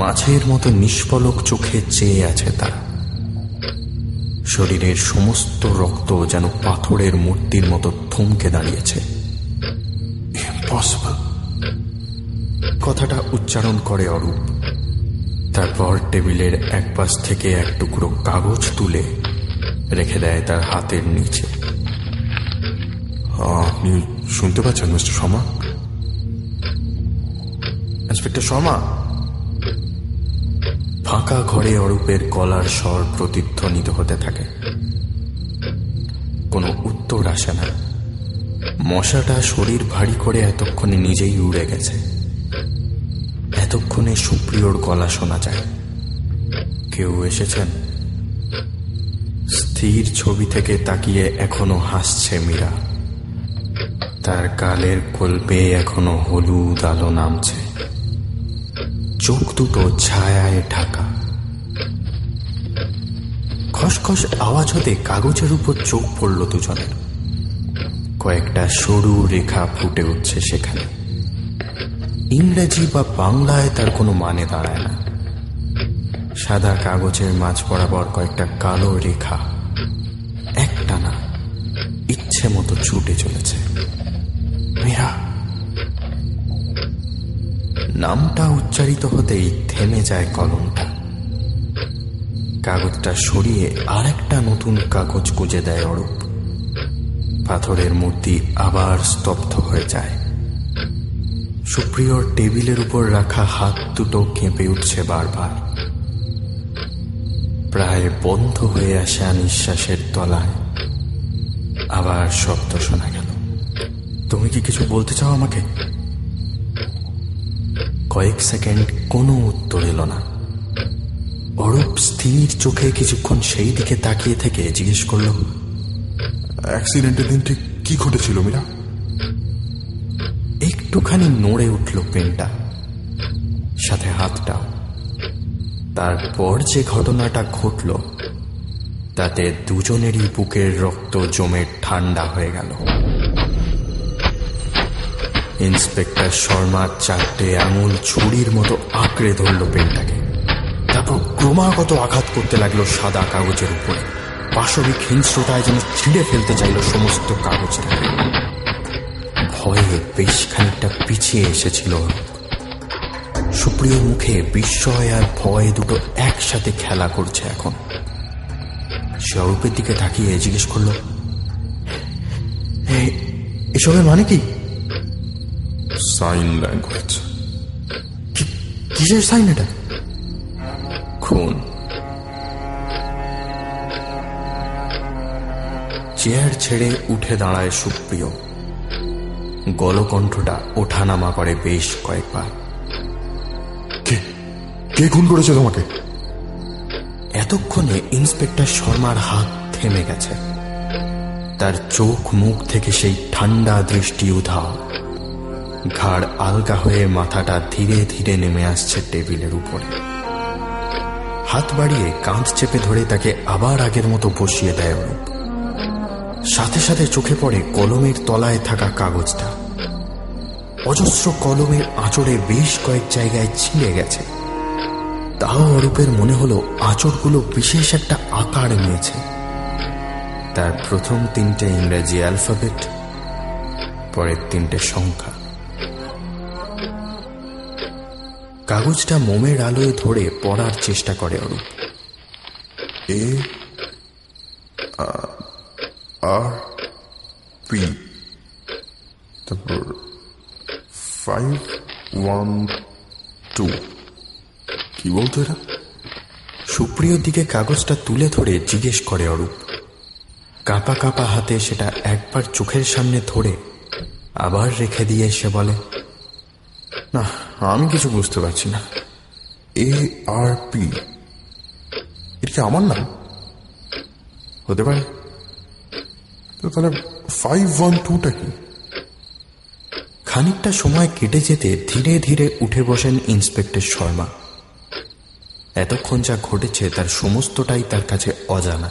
মাছের মতো নিষ্পলক চোখে চেয়ে আছে তার। শরীরের সমস্ত রক্ত যেন পাথরের মূর্তির মতো থমকে দাঁড়িয়েছে। ইম্পসিবল কথাটা উচ্চারণ করে অরূপ। তারপর টেবিলের এক পাশ থেকে এক টুকরো কাগজ তুলে রেখে দেয় তার হাতের নিচে। আপনি শুনতে পাচ্ছেন মিস্টার শর্মা? ইন্সপেক্টর শর্মা। ফাঁকা ঘরে অরূপের গলার স্বর প্রতিধ্বনিত হতে থাকে। কোনো উত্তর আসে না। মশাটা শরীর ভারী করে এতক্ষণে নিজেই উড়ে গেছে। এতক্ষণে সুপ্রিয়র গলা শোনা যায়। কেউ এসেছেন? স্থির ছবি থেকে তাকিয়ে এখনো হাসছে মীরা। তার গালের কোলবে এখনো হলুদ আলো নামছে, চোখ দুটো ছায়ায় ঢাকা। খসখস আওয়াজ হতে কাগজের উপর চোখ পড়ল দুজনের। কয়েকটা সরু রেখা ফুটে উঠছে সেখানে। ইংরেজি বা বাংলায় তার কোনো মানে দাঁড়ায় না। সাদা কাগজের মাঝ বরাবর কয়েকটা কালো রেখা একটানা ইচ্ছে মতো ছুটে চলেছে। মীরা নামটা উচ্চারিত হতেই থেমে যায় কলমটা। কাগজটা সরিয়ে আর একটা নতুন কাগজ গুজে দেয় অরূপ। পাথরের মূর্তি আবার স্তব্ধ হয়ে যায়। সুপ্রিয়র টেবিলের উপর রাখা হাত দুটো কেঁপে উঠছে বারবার। প্রায় বন্ধ হয়ে আসা নিঃশ্বাসের তলায় আবার শব্দ শোনা গেল। তুমি কি কিছু বলতে চাও আমাকে? কয়েক সেকেন্ড কোনো উত্তর এলো না। অরূপ স্থির চোখে কিছুক্ষণ সেই দিকে তাকিয়ে থেকে জিজ্ঞেস করল, অ্যাক্সিডেন্টের দিন ঠিক কি ঘটেছিল মীরা? একটুখানি নড়ে উঠল পেনটা, সাথে হাতটাও। তারপর যে ঘটনাটা ঘটল তাতে দুজনেরই বুকের রক্ত জমে ঠান্ডা হয়ে গেল। ইন্সপেক্টর শর্মা চারটে আঙুল ছুরির মতো আঁকড়ে ধরল পেনটাকে। তারপর ক্রমাগত আঘাত করতে লাগলো সাদা কাগজের উপরে। পাশবিক হিংস্রতায় যেন ছিঁড়ে ফেলতে চাইল সমস্ত কাগজটাকে। ভয়ে বেশ খানিকটা পিছিয়ে এসেছিল। সুপ্রিয়র মুখে বিস্ময় আর ভয় দুটো একসাথে খেলা করছে এখন। সে অরূপের দিকে তাকিয়ে জিজ্ঞেস করল, এসবের মানে কি? Sign language. কিসের সাইন এটা? খুন। চেয়ার ছেড়ে উঠে দাঁড়ায় সুপ্রিয়। গলকণ্ঠটা ওঠানামা করে বেশ কয়েকবার। কে খুন করেছে তোমাকে? এতক্ষণে ইন্সপেক্টর শর্মার হাত থেমে গেছে। তার চোখ মুখ থেকে সেই ঠান্ডা দৃষ্টি উধাও। ঘাড় আলগা হয়ে মাথাটা ধীরে ধীরে নেমে আসছে টেবিলের উপরে। হাত বাড়িয়ে কাঁধ চেপে ধরে তাকে আবার আগের মতো বসিয়ে দেয় অরূপ। সাথে সাথে চোখে পড়ে কলমের তলায় থাকা কাগজটা। অজস্র কলমের আঁচড়ে বেশ কয়েক জায়গায় ছিঁড়ে গেছে। তাও অরূপের মনে হলো আঁচড়গুলো বিশেষ একটা আকার নিয়েছে। তার প্রথম তিনটে ইংরেজি অ্যালফাবেট, পরের তিনটে সংখ্যা। কাগজটা মোমের আলোয় ধরে পড়ার চেষ্টা করে অরূপ। এ আর পি, তারপর 512। কি বলতো এরা? সুপ্রিয়র দিকে কাগজটা তুলে ধরে জিজ্ঞেস করে অরূপ। কাঁপা কাঁপা হাতে সেটা একবার চোখের সামনে ধরে আবার রেখে দিয়ে সে বলে, না, আমি কিছু বুঝতে পারছি না। ARP, এটা কি আমার নাম? হতে পারে। তো তাহলে 512টা কি? খানিকটা সময় কেটে যেতে ধীরে ধীরে উঠে বসেন ইন্সপেক্টর শর্মা। এতক্ষণ যা ঘটেছে তার সমস্তটাই তার কাছে অজানা।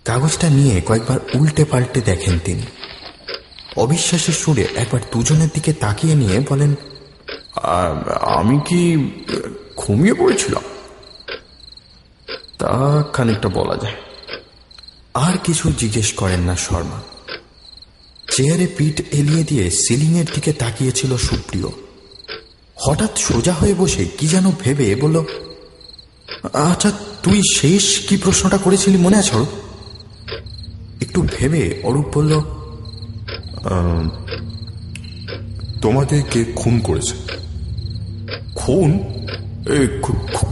কাগজটা নিয়ে কয়েকবার উল্টে পাল্টে দেখেন তিনি। অবিশ্বাসের সুরে একবার দুজনের দিকে তাকিয়ে নিয়ে বলেন, আমি কি ঘুমিয়ে পড়েছিলাম? তা খানিকটা বলা যায়। আর কিছু জিজ্ঞেস করেন না শর্মা। চেয়ারে পিঠ এলিয়ে দিয়ে সিলিংয়ের দিকে তাকিয়েছিল সুপ্রিয়। হঠাৎ সোজা হয়ে বসে কি যেন ভেবে বলল, আচ্ছা, তুই শেষ কি প্রশ্নটা করেছিলি মনে আছে অরূপ? একটু ভেবে অরূপ বলল, তোমাকে কে খুন করেছে? খুন?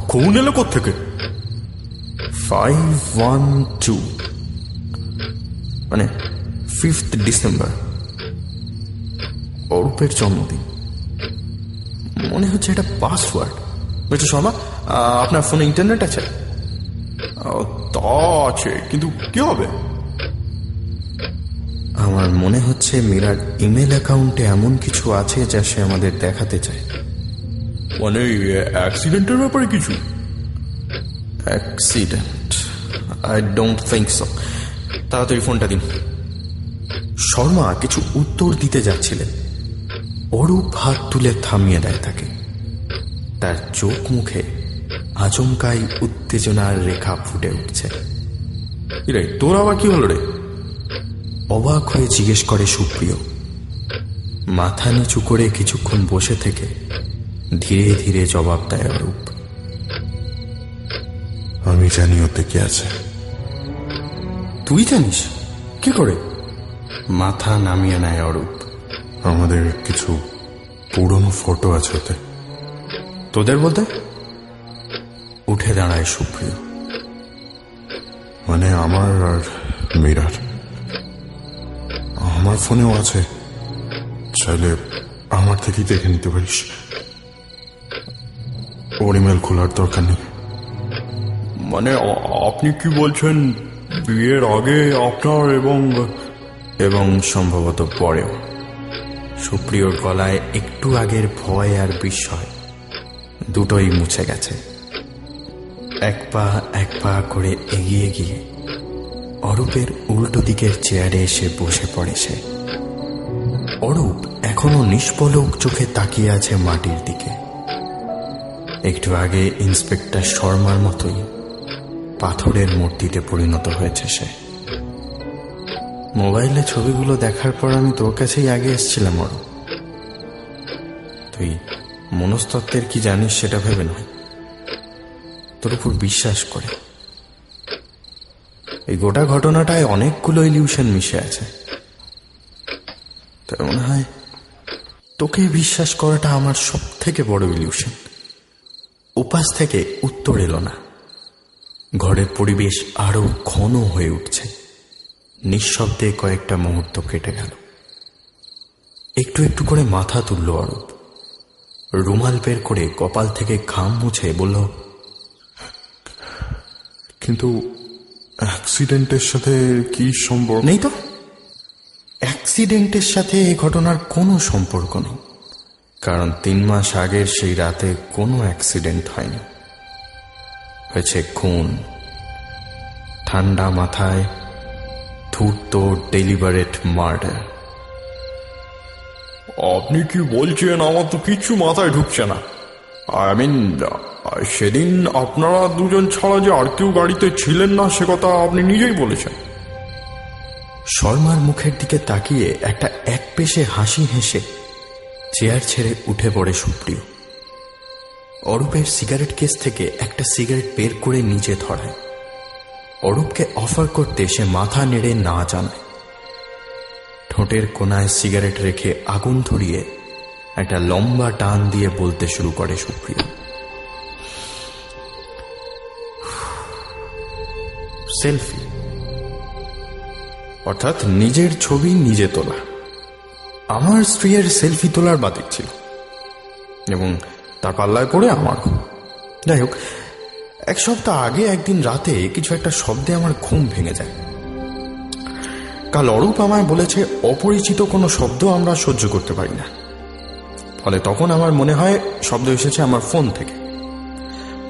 খুন এলো কোত্থেকে? 512 মানে 5th ডিসেম্বর, অরূপের জন্মদিন। মনে হচ্ছে এটা পাসওয়ার্ড। মিস্টার শর্মা, আপনার ফোনে ইন্টারনেট আছে? তা আছে, কিন্তু কি হবে? আমার মনে হচ্ছে মীরার ইমেল অ্যাকাউন্টে এমন কিছু আছে যা সে আমাদের দেখাতে চায়। মানে অ্যাক্সিডেন্টের ব্যাপারে কিছু? Accident? I don't think so. তাড়াতাড়ি ফোনটা দিন। শর্মা কিছু উত্তর দিতে যাচ্ছিলেন, অরূপ হাত তুলে থামিয়ে দেয় তাকে। তার চোখ মুখে আচমকাই উত্তেজনার রেখা ফুটে উঠছে। রে, তোর আবার কি হলো রে? অবাক হয়ে জিজ্ঞেস করে সুপ্রিয়। মাথা নিচু করে কিছুক্ষণ বসে থেকে ধীরে ধীরে জবাব দেয় অরূপ। আমি জানি ওতে কি আছে। তুই জানিস? কি করে? মাথা নামিয়ে নেয় অরূপ। আমাদের কিছু পুরনো ফটো আছে ওতে। তোদের বলতে? উঠে দাঁড়ায় সুপ্রিয়। মানে আমার আর মীরার। আমার ফোনেও আছে, চাইলে আমার থেকেই দেখে নিতে পারিস। ওর ইমেল খোলার দরকার নেই। মানে আপনি কি বলছেন? বিয়ের আগে আপনার এবং সম্ভবত পরেও। সুপ্রিয়র গলায় একটু আগের ভয় আর বিস্ময় দুটোই মুছে গেছে। এক পা করে এগিয়ে গিয়ে অরূপের উল্টো দিকের চেয়ারে এসে বসে পড়ে সে। অরূপ এখনো নিষ্পলক চোখে তাকিয়ে আছে মাটির দিকে। একটু আগে ইন্সপেক্টর শর্মার মতোই পাথরের মূর্তিতে পরিণত হয়েছে সে। মোবাইলে ছবিগুলো দেখার পর আমি তোর কাছেই আগে এসেছিলাম অরূপ। তুই মনস্তত্ত্বের কি জানিস সেটা ভেবে নয়, তোর উপর বিশ্বাস করে। এই গোটা ঘটনাটায় অনেকগুলো ইলিউশন মিশে আছে। তাই মনে হয় তোকে বিশ্বাস করাটা আমার সব থেকে বড় ইলিউশন। উপাস থেকে উত্তর এলো না। ঘরের পরিবেশ আরো ঘন হয়ে উঠছে। নিঃশব্দে কয়েকটা মুহূর্ত কেটে গেল। একটু একটু করে মাথা তুলল অরূপ। রুমাল বের করে কপাল থেকে ঘাম মুছে বলল, কিন্তু অ্যাক্সিডেন্টের সাথে কি সম্পর্ক? নেই তো। অ্যাক্সিডেন্টের সাথে এই ঘটনার কোনো সম্পর্ক নেই, কারণ 3 মাস আগের সেই রাতে কোনো অ্যাক্সিডেন্ট হয়নি। হয়েছে খুন। ঠান্ডা মাথায় ধূর্ত ডেলিবারেট মার্ডার। আপনি কি বলছেন? আমার তো কিচ্ছু মাথায় ঢুকছে না। আই মিন, সেদিন আপনারা দুজন ছাড়া যে আর কেউ গাড়িতে ছিলেন না সে কথা আপনি নিজেই বলেছেন। শর্মার মুখের দিকে তাকিয়ে একটা একপেশে হাসি হেসে চেয়ার ছেড়ে উঠে পড়ে সুপ্রিয়। অরূপের সিগারেট কেস থেকে একটা সিগারেট বের করে নিচে ধরায়। অরূপকে অফার করতে সে মাথা নেড়ে না জানায়। ঠোঁটের কোনায় সিগারেট রেখে আগুন ধরিয়ে একটা লম্বা টান দিয়ে বলতে শুরু করে সুপ্রিয়া। সেলফি, অর্থাৎ নিজের ছবি নিজে তোলা। আমার স্ত্রীর সেলফি তোলার বাতিক ছিল এবং তার পাল্লায় পড়ে আমার। যাই হোক, 1 সপ্তাহ আগে একদিন রাতে কিছু একটা শব্দে আমার ঘুম ভেঙে যায়। কাল অরূপ আমায় বলেছে অপরিচিত কোনো শব্দ আমরা সহ্য করতে পারি না। ফলে তখন আমার মনে হয় শব্দ এসেছে আমার ফোন থেকে।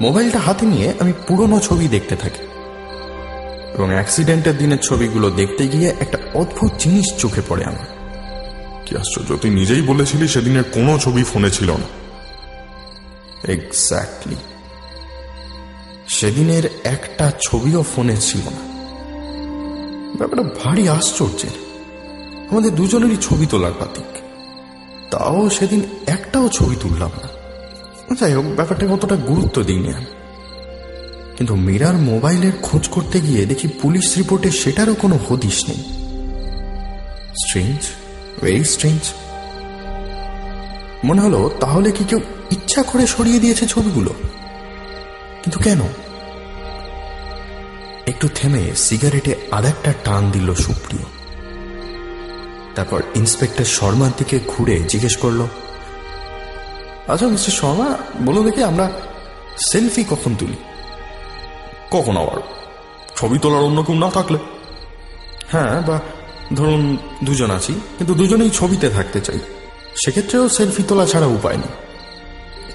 মোবাইলটা হাতে নিয়ে আমি পুরনো ছবি দেখতে থাকি এবং অ্যাক্সিডেন্টের দিনের ছবিগুলো দেখতে গিয়ে একটা অদ্ভুত জিনিস চোখে পড়ে আমার। কি আশ্চর্য, তুই নিজেই বলেছিলি সেদিনের কোনো ছবি ফোনে ছিল না। এক্স্যাক্টলি, সেদিনের একটা ছবিও ফোনে ছিল না। ব্যাপারটা ভারী আশ্চর্যের। আমাদের দুজনেরই ছবি তোলার পাতিক, তাও সেদিন একটাও ছবি তুললাম না। যাই হোক, ব্যাপারটা কতটা গুরুত্ব দিইনি আমি। কিন্তু মীরার মোবাইলের খোঁজ করতে গিয়ে দেখি পুলিশ রিপোর্টে সেটারও কোনো হদিশ নেই। Strange, very strange. মনে হলো তাহলে কি কেউ ইচ্ছা করে সরিয়ে দিয়েছে ছবিগুলো, কিন্তু কেন? একটু থেমে সিগারেটে আরেকটা টান দিল সুপ্রিয়। তারপর ইন্সপেক্টর শর্মার দিকে ঘুরে জিজ্ঞেস করলো, আচ্ছা মিস্টার শর্মা, বলো দেখি আমরা সেলফি কখন তুলি? কখন আবার? ছবি তোলার অন্য কেউ না থাকলে। হ্যাঁ, বা ধরুন দুজন আছি, কিন্তু দুজনেই ছবিতে থাকতে চাই, সেক্ষেত্রেও সেলফি তোলা ছাড়া উপায় নেই।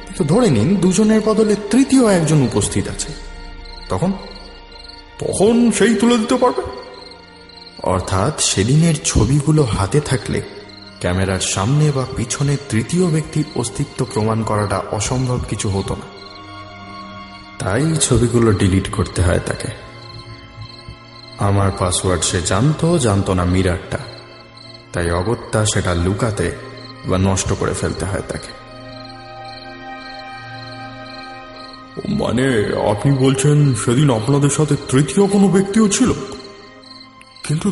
কিন্তু ধরে নিন দুজনের বদলে তৃতীয় একজন উপস্থিত আছে, তখন তখন সেই তুলে দিতে পারবে। অর্থাৎ সেদিনের ছবিগুলো হাতে থাকলে ক্যামেরার সামনে বা পিছনে তৃতীয় ব্যক্তির অস্তিত্ব প্রমাণ করাটা অসম্ভব কিছু হতো না। তাই ছবিগুলো ডিলিট করতে হয় তাকে। আমার পাসওয়ার্ড সে জানতো না মিরারটা, তাই অগত্যা সেটা লুকাতে বা নষ্ট করে ফেলতে হয় তাকে। মানে আপনি বলছেন সেদিন আপনাদের সাথে তৃতীয় কোনো ব্যক্তিও ছিল? কিন্তু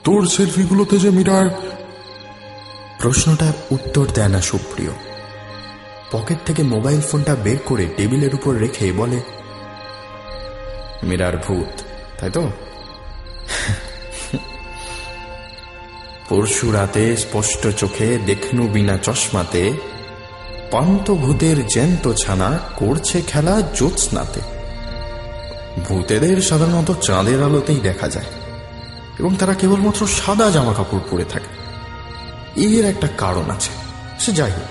তোর সেলফিগুলোতে যে মিরার। প্রশ্নটার উত্তর দেয় না সুপ্রিয়। পকেট থেকে মোবাইল ফোনটা বের করে টেবিলের উপর রেখে বলে, মিরার ভূত, তাই তো? পরশু রাতে স্পষ্ট চোখে দেখনু বিনা চশমাতে পান্ত ভূতের জ্যান্ত ছানা করছে খেলা জ্যোৎস্নাতে। ভূতেদের সাধারণত চাঁদের আলোতেই দেখা যায় এবং তারা কেবলমাত্র সাদা জামা কাপড় পরে থাকে। এর একটা কারণ আছে, সে যাই হোক।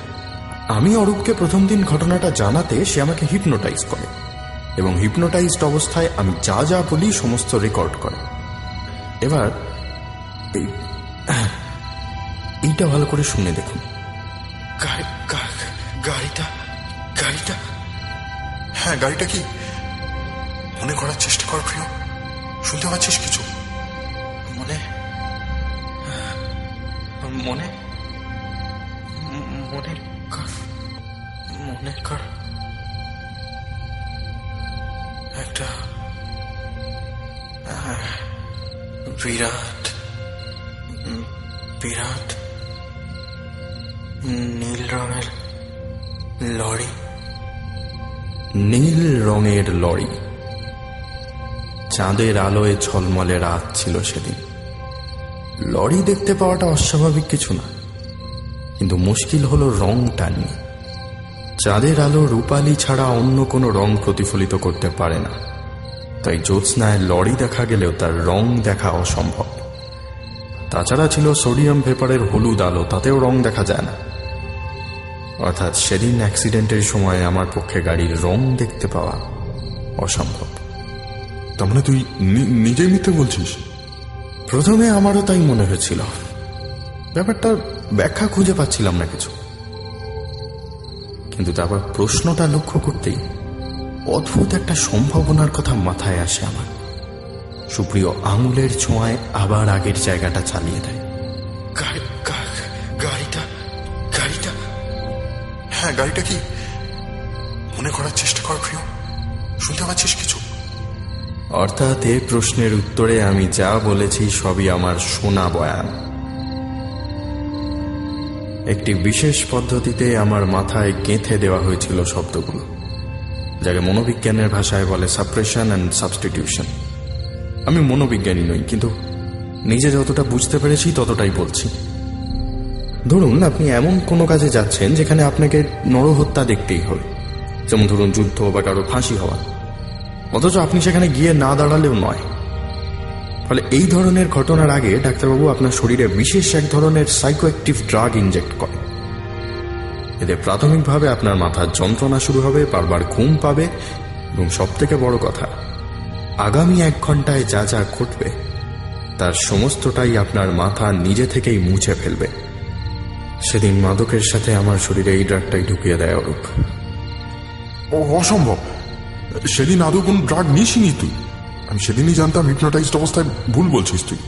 আমি অরূপকে প্রথম দিন ঘটনাটা জানাতে সে আমাকে হিপনোটাইজ করে এবং হিপনোটাইজড অবস্থায় আমি যা যা বলি সমস্ত রেকর্ড করে। এবার এইটা ভালো করে শুনে দেখুন। গাড়িটা হ্যাঁ, গাড়িটা কি? মনে করার চেষ্টা কর প্রিয়, শুনতে পাচ্ছিস কিছু? মনে মনে মনে কর একটা বিরাট বিরাট নীল রঙের লরি। নীল রঙের লরি। চাঁদের আলোয় ঝলমলে রাত ছিল সেদিন। লরি দেখতে পাওয়াটা অস্বাভাবিক কিছু না, কিন্তু মুশকিল হলো রংটা নিয়ে। চাঁদের আলো রূপালি ছাড়া অন্য কোনো রং প্রতিফলিত করতে পারে না, তাই জ্যোৎস্নায় লরি দেখা গেলেও তার রং দেখা অসম্ভব। তাছাড়া ছিল সোডিয়াম ভেপারের হলুদ আলো, তাতেও রং দেখা যায় না। অর্থাৎ সেদিন অ্যাক্সিডেন্টের সময় আমার পক্ষে গাড়ির রং দেখতে পাওয়া অসম্ভব। তার মানে তুই নিজেই মিথ্যে বলছিস? প্রথমে আমারও তাই মনে হয়েছিল, ব্যাপারটার ব্যাখ্যা খুঁজে পাচ্ছিলাম না কিছু। কিন্তু তারপর প্রশ্নটা লক্ষ্য করতেই অদ্ভুত একটা সম্ভাবনার কথা মাথায় আসে আমার। সুপ্রিয় আঙুলের ছোঁয়ায় আবার আগের জায়গাটা চালিয়ে দেয়। গাড়িটা হ্যাঁ, গাড়িটা কি? মনে করার চেষ্টা কর প্রিয়, শুনতে পাচ্ছিস কিছু? অর্থাৎ এই প্রশ্নের উত্তরে আমি যা বলেছি সবই আমার শোনা বয়ান। একটি বিশেষ পদ্ধতিতে আমার মাথায় গেঁথে দেওয়া হয়েছিল শব্দগুলো, যাকে মনোবিজ্ঞানের ভাষায় বলে সাপ্রেশন অ্যান্ড সাবস্টিটিউশন। আমি মনোবিজ্ঞানী নই, কিন্তু নিজে যতটা বুঝতে পেরেছি ততটাই বলছি। ধরুন আপনি এমন কোনো কাজে যাচ্ছেন যেখানে আপনাকে নরহত্যা দেখতেই হবে, যেমন ধরুন যুদ্ধ বা কারো ফাঁসি হওয়া, অথচ আপনি সেখানে গিয়ে না দাঁড়ালেও নয়। ফলে এই ধরনের ঘটনার আগে ডাক্তারবাবু আপনার শরীরে বিশেষ এক ধরনের সাইকোঅ্যাক্টিভ ড্রাগ ইনজেক্ট করে। এতে প্রাথমিকভাবে আপনার মাথার যন্ত্রণা শুরু হবে, বারবার ঘুম পাবে এবং সবথেকে বড় কথা, আগামী 1 ঘন্টায় যা যা ঘটবে তার সমস্তটাই আপনার মাথা নিজে থেকেই মুছে ফেলবে। সেদিন মাদকের সাথে আমার শরীরে এই ড্রাগটাই ঢুকিয়ে দেয় অরূপ। অসম্ভব, সেদিন আদৌ কোন ড্রাগ নিসিনি তুই। আমি সেদিনই জানতাম হিপনোটাইজড অবস্থায় ভুল বলছিস তুই।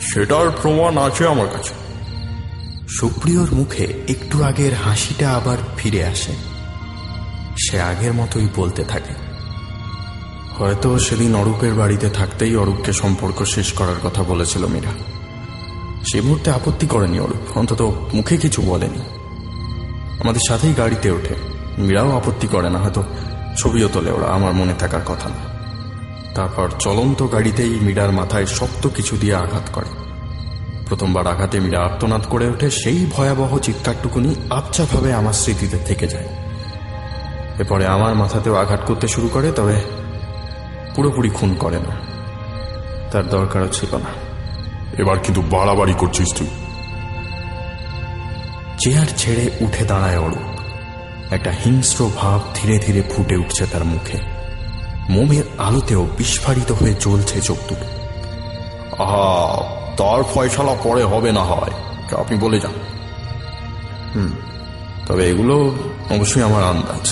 সেটার প্রমাণ আছে আমার কাছে। সুপ্রিয়র মুখে একটু আগের হাসিটা আবার ফিরে আসে। সে আগের মতোই বলতে থাকে, হয়তো সেদিন অরূপের বাড়িতে থাকতেই অরূপকে সম্পর্ক শেষ করার কথা বলেছিল মীরা। সে মুহূর্তে আপত্তি করেনি অরূপ, অন্তত মুখে কিছু বলেনি। আমাদের সাথেই গাড়িতে ওঠে, মীরাও আপত্তি করে না, হয়তো ছবিও তোলে ওরা, আমার মনে থাকার কথা না। তারপর চলন্ত গাড়িতেই মীরার মাথায় শক্ত কিছু দিয়ে আঘাত করে। প্রথমবার আঘাতে মীরা আর্তনাদ করে ওঠে, সেই ভয়াবহ চিৎকারটুকুনি আবছাভাবে আমার স্মৃতিতে থেকে যায়। এরপরে আমার মাথাতেও আঘাত করতে শুরু করে, তবে পুরোপুরি খুন করে না, তার দরকারও ছিল না। এবার কিন্তু বাড়াবাড়ি করছিস তুই। চেয়ার ছেড়ে উঠে দাঁড়ায় অরূপ। একটা হিংস্র ভাব ধীরে ধীরে ফুটে উঠছে তার মুখে, মোমের আলোতেও বিস্ফারিত হয়ে জ্বলছে চোখ দুটো। তার ফয়সালা পরে হবে না হয়, আপনি বলে যান। তবে এগুলো অবশ্যই আমার আন্দাজ।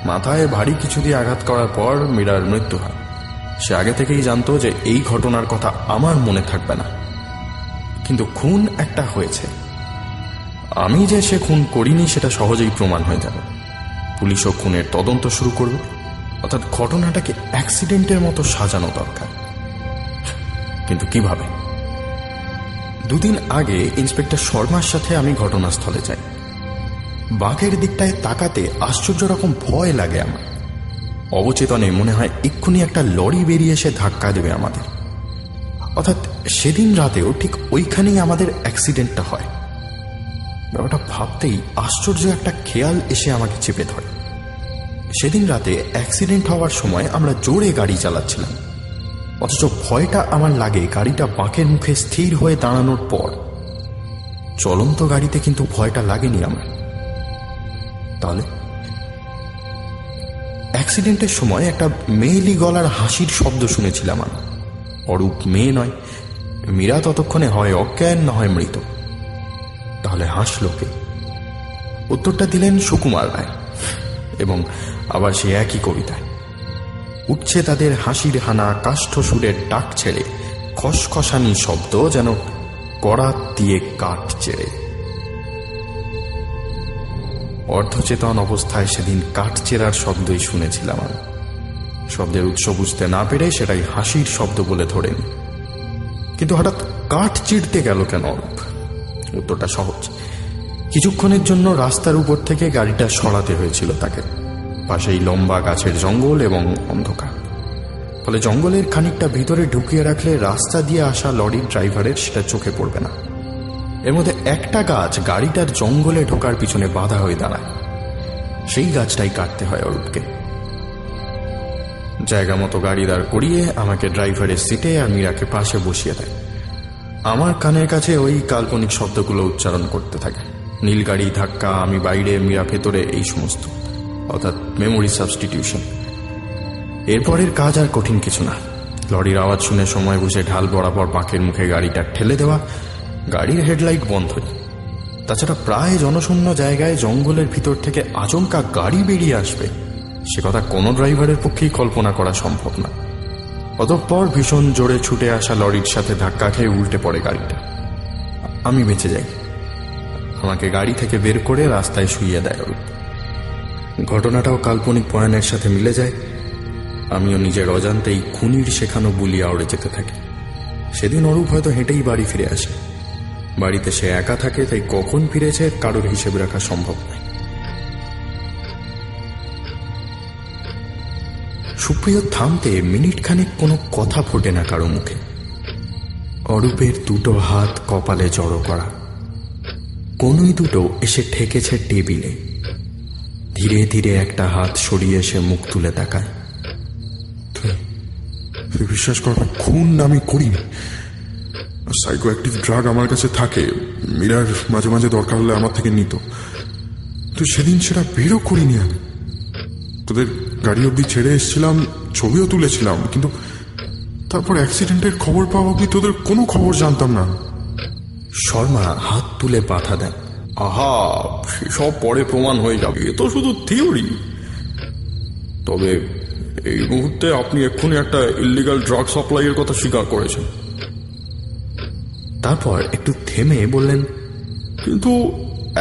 মাথায় ভারী কিছু দিয়ে আঘাত করার পর মীরার মৃত্যু হয়। সে আগে থেকেই জানতো যে এই ঘটনার কথা আমার মনে থাকবে না, কিন্তু খুন একটা হয়েছে। আমি যে সে খুন করিনি সেটা সহজেই প্রমাণ হয়ে যাবে। পুলিশও খুনের তদন্ত শুরু করবে, অর্থাৎ ঘটনাটাকে অ্যাক্সিডেন্টের মতো সাজানো দরকার। কিন্তু কিভাবে? দুদিন আগে ইন্সপেক্টর শর্মার সাথে আমি ঘটনাস্থলে যাই। বাঘের দিকটায় তাকাতে আশ্চর্য রকম ভয় লাগে আমার। অবচেতনে মনে হয় এক্ষুনি একটা লরি বেরিয়ে এসে ধাক্কা দেবে আমাদের। অর্থাৎ সেদিন রাতেও ঠিক ওইখানেই আমাদের অ্যাক্সিডেন্টটা হয়। ব্যাপারটা ভাবতেই আশ্চর্য একটা খেয়াল এসে আমাকে চেপে ধরে। সেদিন রাতে অ্যাক্সিডেন্ট হওয়ার সময় আমরা জোরে গাড়ি চালাচ্ছিলাম, অথচ ভয়টা আমার লাগে গাড়িটা বাঁকের মুখে স্থির হয়ে দাঁড়ানোর পর। চলন্ত গাড়িতে কিন্তু ভয়টা লাগেনি আমার। তাহলে অ্যাক্সিডেন্টের সময় একটা মেয়েলি গলার হাসির শব্দ শুনেছিলাম আমি। অরূপ মেয়ে নয়, মীরা ততক্ষণে হয় অজ্ঞান না হয় মৃত। তাহলে হাসল কে? উত্তরটা দিলেন সুকুমার রায়, এবং আবার সে একই কবিতায়। উঠছে তাদের হাসির হানা কাষ্ঠ সুরের ডাক ছেড়ে, খসখসানি শব্দ যেন করাত দিয়ে কাঠ চেড়ে। অর্ধচেতন অবস্থায় সেদিন কাঠ চেরার শব্দই শুনেছিলাম আমি। শব্দের উৎস বুঝতে না পেরে সেটাই হাসির শব্দ বলে ধরে নি। কিন্তু হঠাৎ কাঠ চিড়তে গেল কেন অরূপ? উত্তরটা সহজ। কিছুক্ষণের জন্য রাস্তার উপর থেকে গাড়িটা সরাতে হয়েছিল তাকে। পাশেই লম্বা গাছের জঙ্গল এবং অন্ধকার, ফলে জঙ্গলের খানিকটা ভিতরে ঢুকিয়ে রাখলে রাস্তা দিয়ে আসা লরির ড্রাইভারের সেটা চোখে পড়বে না। এর মধ্যে একটা গাছ গাড়িটার জঙ্গলে ঢোকার পিছনে বাধা হয়ে দাঁড়ায়। সেই গাছটাই কাটতে হয় অরূপকে। জায়গা মতো গাড়ি দাঁড় করিয়ে আমাকে ড্রাইভারের সিটে আর মীরাকে পাশে বসিয়ে দেয়। আমার কানের কাছে ওই কাল্পনিক শব্দগুলো উচ্চারণ করতে থাকে। নীল গাড়ি ধাক্কা, আমি বাইরে, মীরা ভেতরে, এই সমস্ত, অর্থাৎ মেমোরি সাবস্টিটিউশন। এরপরের কাজ আর কঠিন কিছু না। লরির আওয়াজ শুনে সময় বুঝে ঢাল বরাবর বাঁকের মুখে গাড়িটা ঠেলে দেওয়া, গাড়ির হেডলাইট বন্ধ। তাছাড়া প্রায় জনশূন্য জায়গায় জঙ্গলের ভিতর থেকে আচমকা গাড়ি বেরিয়ে আসবে, সে কথা কোনো ড্রাইভারের পক্ষেই কল্পনা করা সম্ভব না। অতঃপর ভীষণ জোরে ছুটে আসা লরির সাথে ধাক্কা খেয়ে উল্টে পড়ে গাড়িটা। আমি বেঁচে যাই। আমাকে গাড়ি থেকে বের করে রাস্তায় শুইয়ে দেয় অরূপ। ঘটনাটাও কাল্পনিক বয়ানের সাথে মিলে যায়। আমিও নিজের অজান্তেই খুনির শেখানো বুলিয়া উড়ে যেতে থাকি। সেদিন অরূপ হয়তো হেঁটেই বাড়ি ফিরে আসে। বাড়িতে সে একা থাকে, তাই কখন ফিরেছে কারোর হিসেব রাখা সম্ভব নয়। সুপ্রিয় থামতে মিনিট খানেক কোনো কথা ফোটে না কারো মুখে। অরূপের দুটো হাত কপালে জড়ো করা, কোনই দুটো এসে ঠেকেছে টেবিলে। ধীরে ধীরে একটা হাত সরিয়ে এসে মুখ তুলে তাকায়। তুই বিশ্বাস কর, খুন আমি করিনি। সাইকো অ্যাক্টিভ ড্রাগ আমার কাছে থাকে, মীরার মাঝে মাঝে দরকার হলে আমার থেকে নিত। তো সেদিন সেটা বেরও করিনি আমি। তোদের গাড়ি অব্দি ছেড়ে এসেছিলাম, ছবিও তুলেছিলাম, কিন্তু তারপর অ্যাক্সিডেন্টের খবর পাওয়া অব্দি তোদের কোনো খবর জানতাম না। শর্মা হাত তুলে বাধা দেন। আহা, সেসব পরে প্রমাণ হয়ে যাবে, এ তো শুধু থিওরি। তবে এই মুহূর্তে আপনি এক্ষুনি একটা ইল্লিগাল ড্রাগ সাপ্লাইয়ের কথা স্বীকার করেছেন। তারপর একটু থেমে বললেন, কিন্তু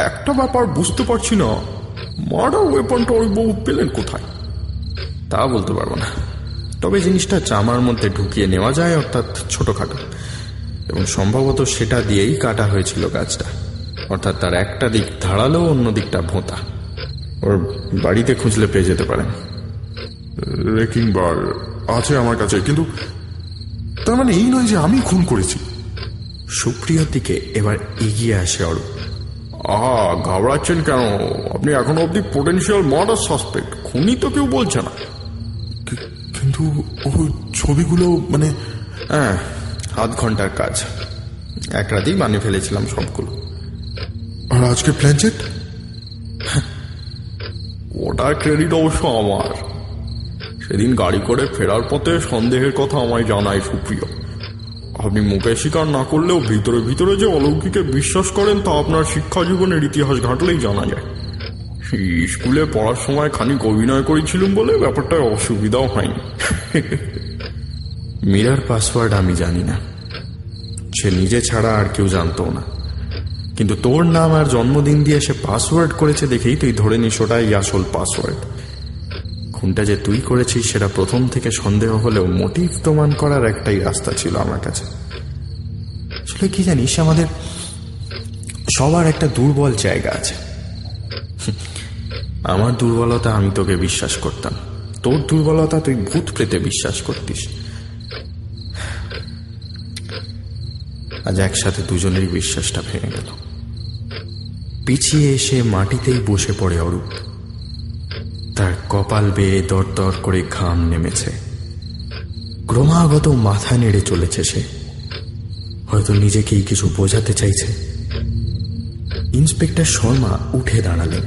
একটা ব্যাপার বুঝতে পারছি না, মার্ডার ওয়েপনটা অরূপবাবু পেলেন কোথায়? তা বলতে পারবো না, তবে জিনিসটা চামার মধ্যে ঢুকিয়ে নেওয়া যায়, অর্থাৎ ছোটখাটো, এবং সম্ভবত সেটা দিয়েই কাটা হয়েছিল গাছটা। অর্থাৎ তার একটা দিক ধারালো, অন্য দিকটা ভোঁতা। ওর বাড়িতে খুঁজলে পেয়ে যেতে পারেন। রেকিং বার আছে আমার কাছে, কিন্তু তার মানে এই নয় যে আমি খুন করেছি। সুপ্রিয়র দিকে এবার এগিয়ে আসে অরূপ। আহা, ঘাবড়াচ্ছেন কেন? আপনি এখনো অব্দি পোটেনশিয়াল মার্ডার সাসপেক্ট, খুনি তো কেউ বলছে না। কিন্তু ও ছবিগুলো মানে হ্যাঁ, আধ ঘন্টার কাজ, এক রাতেই বানিয়ে ফেলেছিলাম সবগুলো। আর আজকে প্ল্যানচেট? ওটার ক্রেডিট অবশ্য আমার। সেদিন গাড়ি করে ফেরার পথে সন্দেহের কথা আমায় জানায় সুপ্রিয়। আপনি মুখে স্বীকার না করলেও ভিতরে ভিতরে যে অলৌকিকে বিশ্বাস করেন তা আপনার শিক্ষা জীবনের ইতিহাস ঘাঁটলেই জানা যায়। স্কুলে পড়ার সময় খানিক অভিনয় করেছিলাম বলে ব্যাপারটায় অসুবিধাও হয়নি। মীরার পাসওয়ার্ড আমি জানি না, সে নিজে ছাড়া আর কেউ জানতো না, কিন্তু তোর নাম আর জন্মদিন দিয়ে সে পাসওয়ার্ড করেছে দেখেই তুই ধরে নিস ওটাই আসল পাসওয়ার্ড। খুনটা যে তুই করেছিস সেটা প্রথম থেকে সন্দেহ হলেও মোটিভ প্রমাণ করার একটাই রাস্তা ছিল আমার কাছে। আসলে কি জানিস, আমাদের সবার একটা দুর্বল জায়গা আছে। আমার দুর্বলতা আমি তোকে বিশ্বাস করতাম, তোর দুর্বলতা তুই ভূত প্রেতে বিশ্বাস করতিস। আজ একসাথে দুজনেরই বিশ্বাসটা ভেঙে গেল। পিছিয়ে এসে মাটিতেই বসে পড়ে অরূপ। তার কপাল বেয়ে দর দর করে ঘাম নেমেছে, ক্রমাগত মাথা নেড়ে চলেছে সে, হয়তো নিজেকেই কিছু বোঝাতে চাইছে। ইন্সপেক্টর শর্মা উঠে দাঁড়ালেন,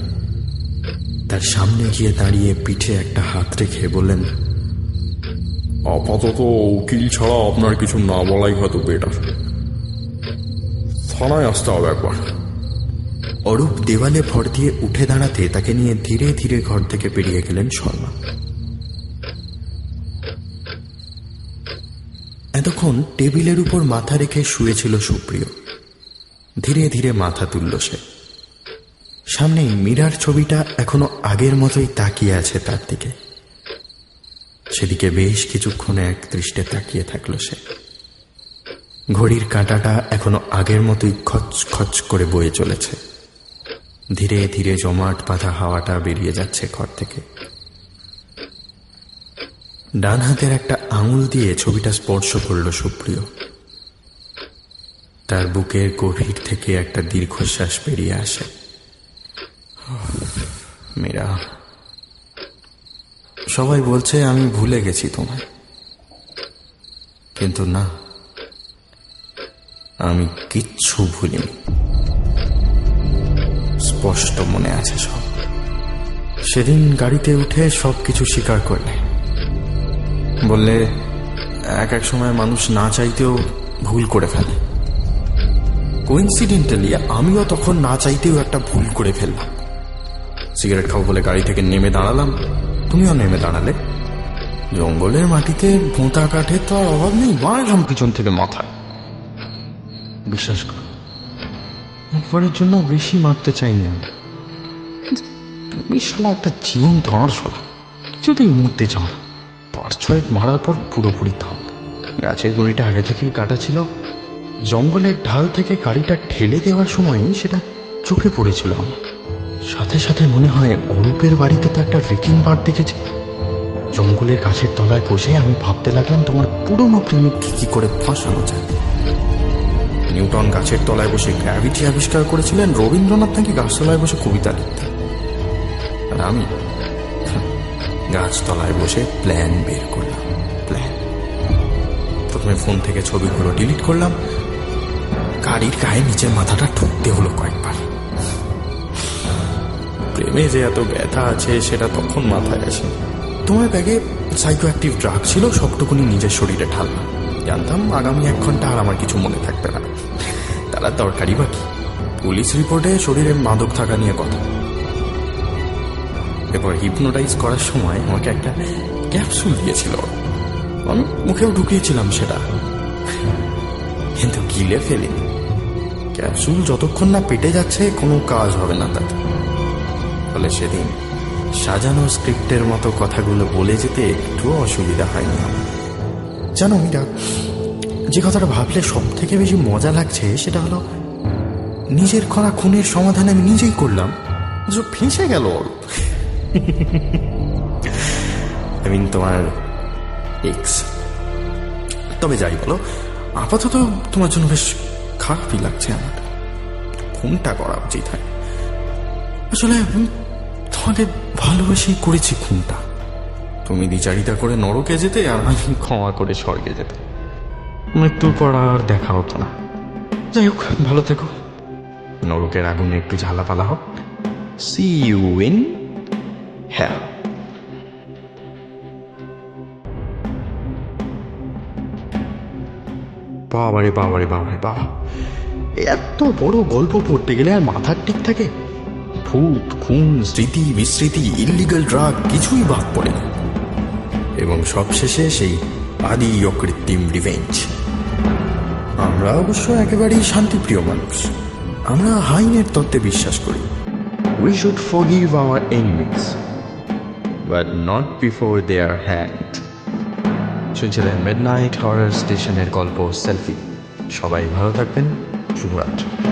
তার সামনে গিয়ে দাঁড়িয়ে পিঠে একটা হাত রেখে বললেন, আপাতত উকিল ছাড়া আপনার কিছু না বলাই হয়তো বেটার। থানায় আসতে হবে একবার। অরূপ দেওয়ালে ভর দিয়ে উঠে দাঁড়াতে তাকে নিয়ে ধীরে ধীরে ঘর থেকে বেরিয়ে গেলেন শর্মা। এতক্ষণ টেবিলের উপর মাথা রেখে শুয়েছিল সুপ্রিয়। ধীরে ধীরে মাথা তুলল সে। সামনেই মীরার ছবিটা এখনো আগের মতোই তাকিয়ে আছে তার দিকে। সেদিকে বেশ কিছুক্ষণ এক দৃষ্টে তাকিয়ে থাকলো সে। ঘড়ির কাঁটাটা এখনো আগের মতোই খচ খচ করে বয়ে চলেছে। ধীরে ধীরে জমাট বাঁধা হাওয়াটা বেরিয়ে যাচ্ছে ঘর থেকে। ডান হাতের একটা আঙুল দিয়ে ছবিটা স্পর্শ করল সুপ্রিয়। তার বুকের গভীর থেকে একটা দীর্ঘশ্বাস বেরিয়ে আসে। মীরা, সবাই বলছে আমি ভুলে গেছি তোমায়, কিন্তু না, আমি কিচ্ছু ভুলিনি। স্পষ্ট মনে আছে সব। সেদিন গাড়িতে উঠে সবকিছু স্বীকার করলে, বললে এক এক সময় মানুষ না চাইতেও ভুল করে ফেলে। কোইন্সিডেন্টালি আমিও তখন না চাইতেও একটা ভুল করে ফেললাম। সিগারেট খাবো বলে গাড়ি থেকে নেমে দাঁড়ালাম, তুমিও নেমে দাঁড়ালে। জঙ্গলের মাটিতে ভোঁতা কাঠের তো আর অভাব নেই, বাড়লাম পিছন থেকে মাথায়। বিশ্বাস কর, একবারের জন্য বেশি মারতে চাইনি আমি। তুমি শালা একটা জীবন ধরার শালা, কিছুতেই মরতে চাও না। 5-6 মারার পর পুরোপুরি থাম। গাছের গুঁড়িটা আগে থেকেই কাটা ছিল। জঙ্গলের ঢাল থেকে গাড়িটা ঠেলে দেওয়ার সময় সেটা চোখে পড়েছিল আমার। সাথে সাথে মনে হয় অরূপের বাড়িতে তো একটা রেকিং বার্ড দেখেছি। জঙ্গলের গাছের তলায় বসে আমি ভাবতে লাগলাম তোমার পুরনো প্রেমিককে কি করে ফাঁসানো যায়। নিউটন গাছের তলায় বসে গ্র্যাভিটি আবিষ্কার করেছিলেন, রবীন্দ্রনাথ নাকি গাছতলায় বসে কবিতা লিখতেন, আর আমি গাছতলায় বসে প্ল্যান বের করলাম। প্ল্যান, প্রথমে ফোন থেকে ছবিগুলো ডিলিট করলাম। গাড়ির গায়ে নিচে মাথাটা ঠুকতে হলো কয়েকবার। প্রেমে যে এত ব্যথা আছে সেটা তখন মাথায় আসে। তোমার ব্যাগে সাইকো অ্যাক্টিভ ড্রাগ ছিল, সবটুকুনি নিজের শরীরে ঢাললাম। জানতাম আগামী 1 ঘন্টা আর আমার কিছু মনে থাকবে না। তারা দরকারি বা কি, পুলিশ রিপোর্টে শরীরে মাদক থাকা নিয়ে কথা। এরপর হিপনোটাইজ করার সময় আমাকে একটা ক্যাপসুল দিয়েছিল, আমি মুখেও ঢুকিয়েছিলাম সেটা, কিন্তু গিলে ফেলিনি। ক্যাপসুল যতক্ষণ না পেটে যাচ্ছে কোনো কাজ হবে না তাতে। ফলে সেদিন সাজানো স্ক্রিপ্টের মতো কথাগুলো বলে যেতে একটু অসুবিধা হয়নি আমার। জানো মীরা, যে কথাটা ভাবলে সব থেকে বেশি মজা লাগছে সেটা হলো নিজের করা খুনের সমাধান আমি নিজেই করলাম, ফেঁসে গেল। তোমার এক্স। তবে যাই বলো, আপাতত তোমার জন্য বেশ খারাপই লাগছে আমার। খুনটা করা উচিত হয়। আসলে তোমাকে ভালোবেসেই করেছি খুনটা। তুমি দ্বিচারিতা করে নরকে যেতে আর আমি ক্ষমা করে স্বর্গে যেতে। মৃত্যুর পর আর দেখা হতো না। যাই হোক, ভালো থেকো। নরকের আগুনে একটু ঝালাপালা হোক। See you in hell. বাবারে বাবারে বাবারে বাবা, এত বড় গল্প পড়তে গেলে আর মাথার ঠিক থাকে? ভূত, খুন, স্মৃতি বিস্মৃতি, ইল্লিগাল ড্রাগ কিছুই বাদ পড়ে না। এবং সবশেষে সেই আদি অকৃত্রিম রিভেঞ্জ। আমরা অবশ্য একেবারেই শান্তিপ্রিয় মানুষ। আমরা আইনের তত্ত্বে বিশ্বাস করি। We should forgive our enemies, but not before they are hanged. শুনছিলেন মিডনাইট হরর স্টেশনের গল্প সেলফি। সবাই ভালো থাকবেন। শুভরাত্রি।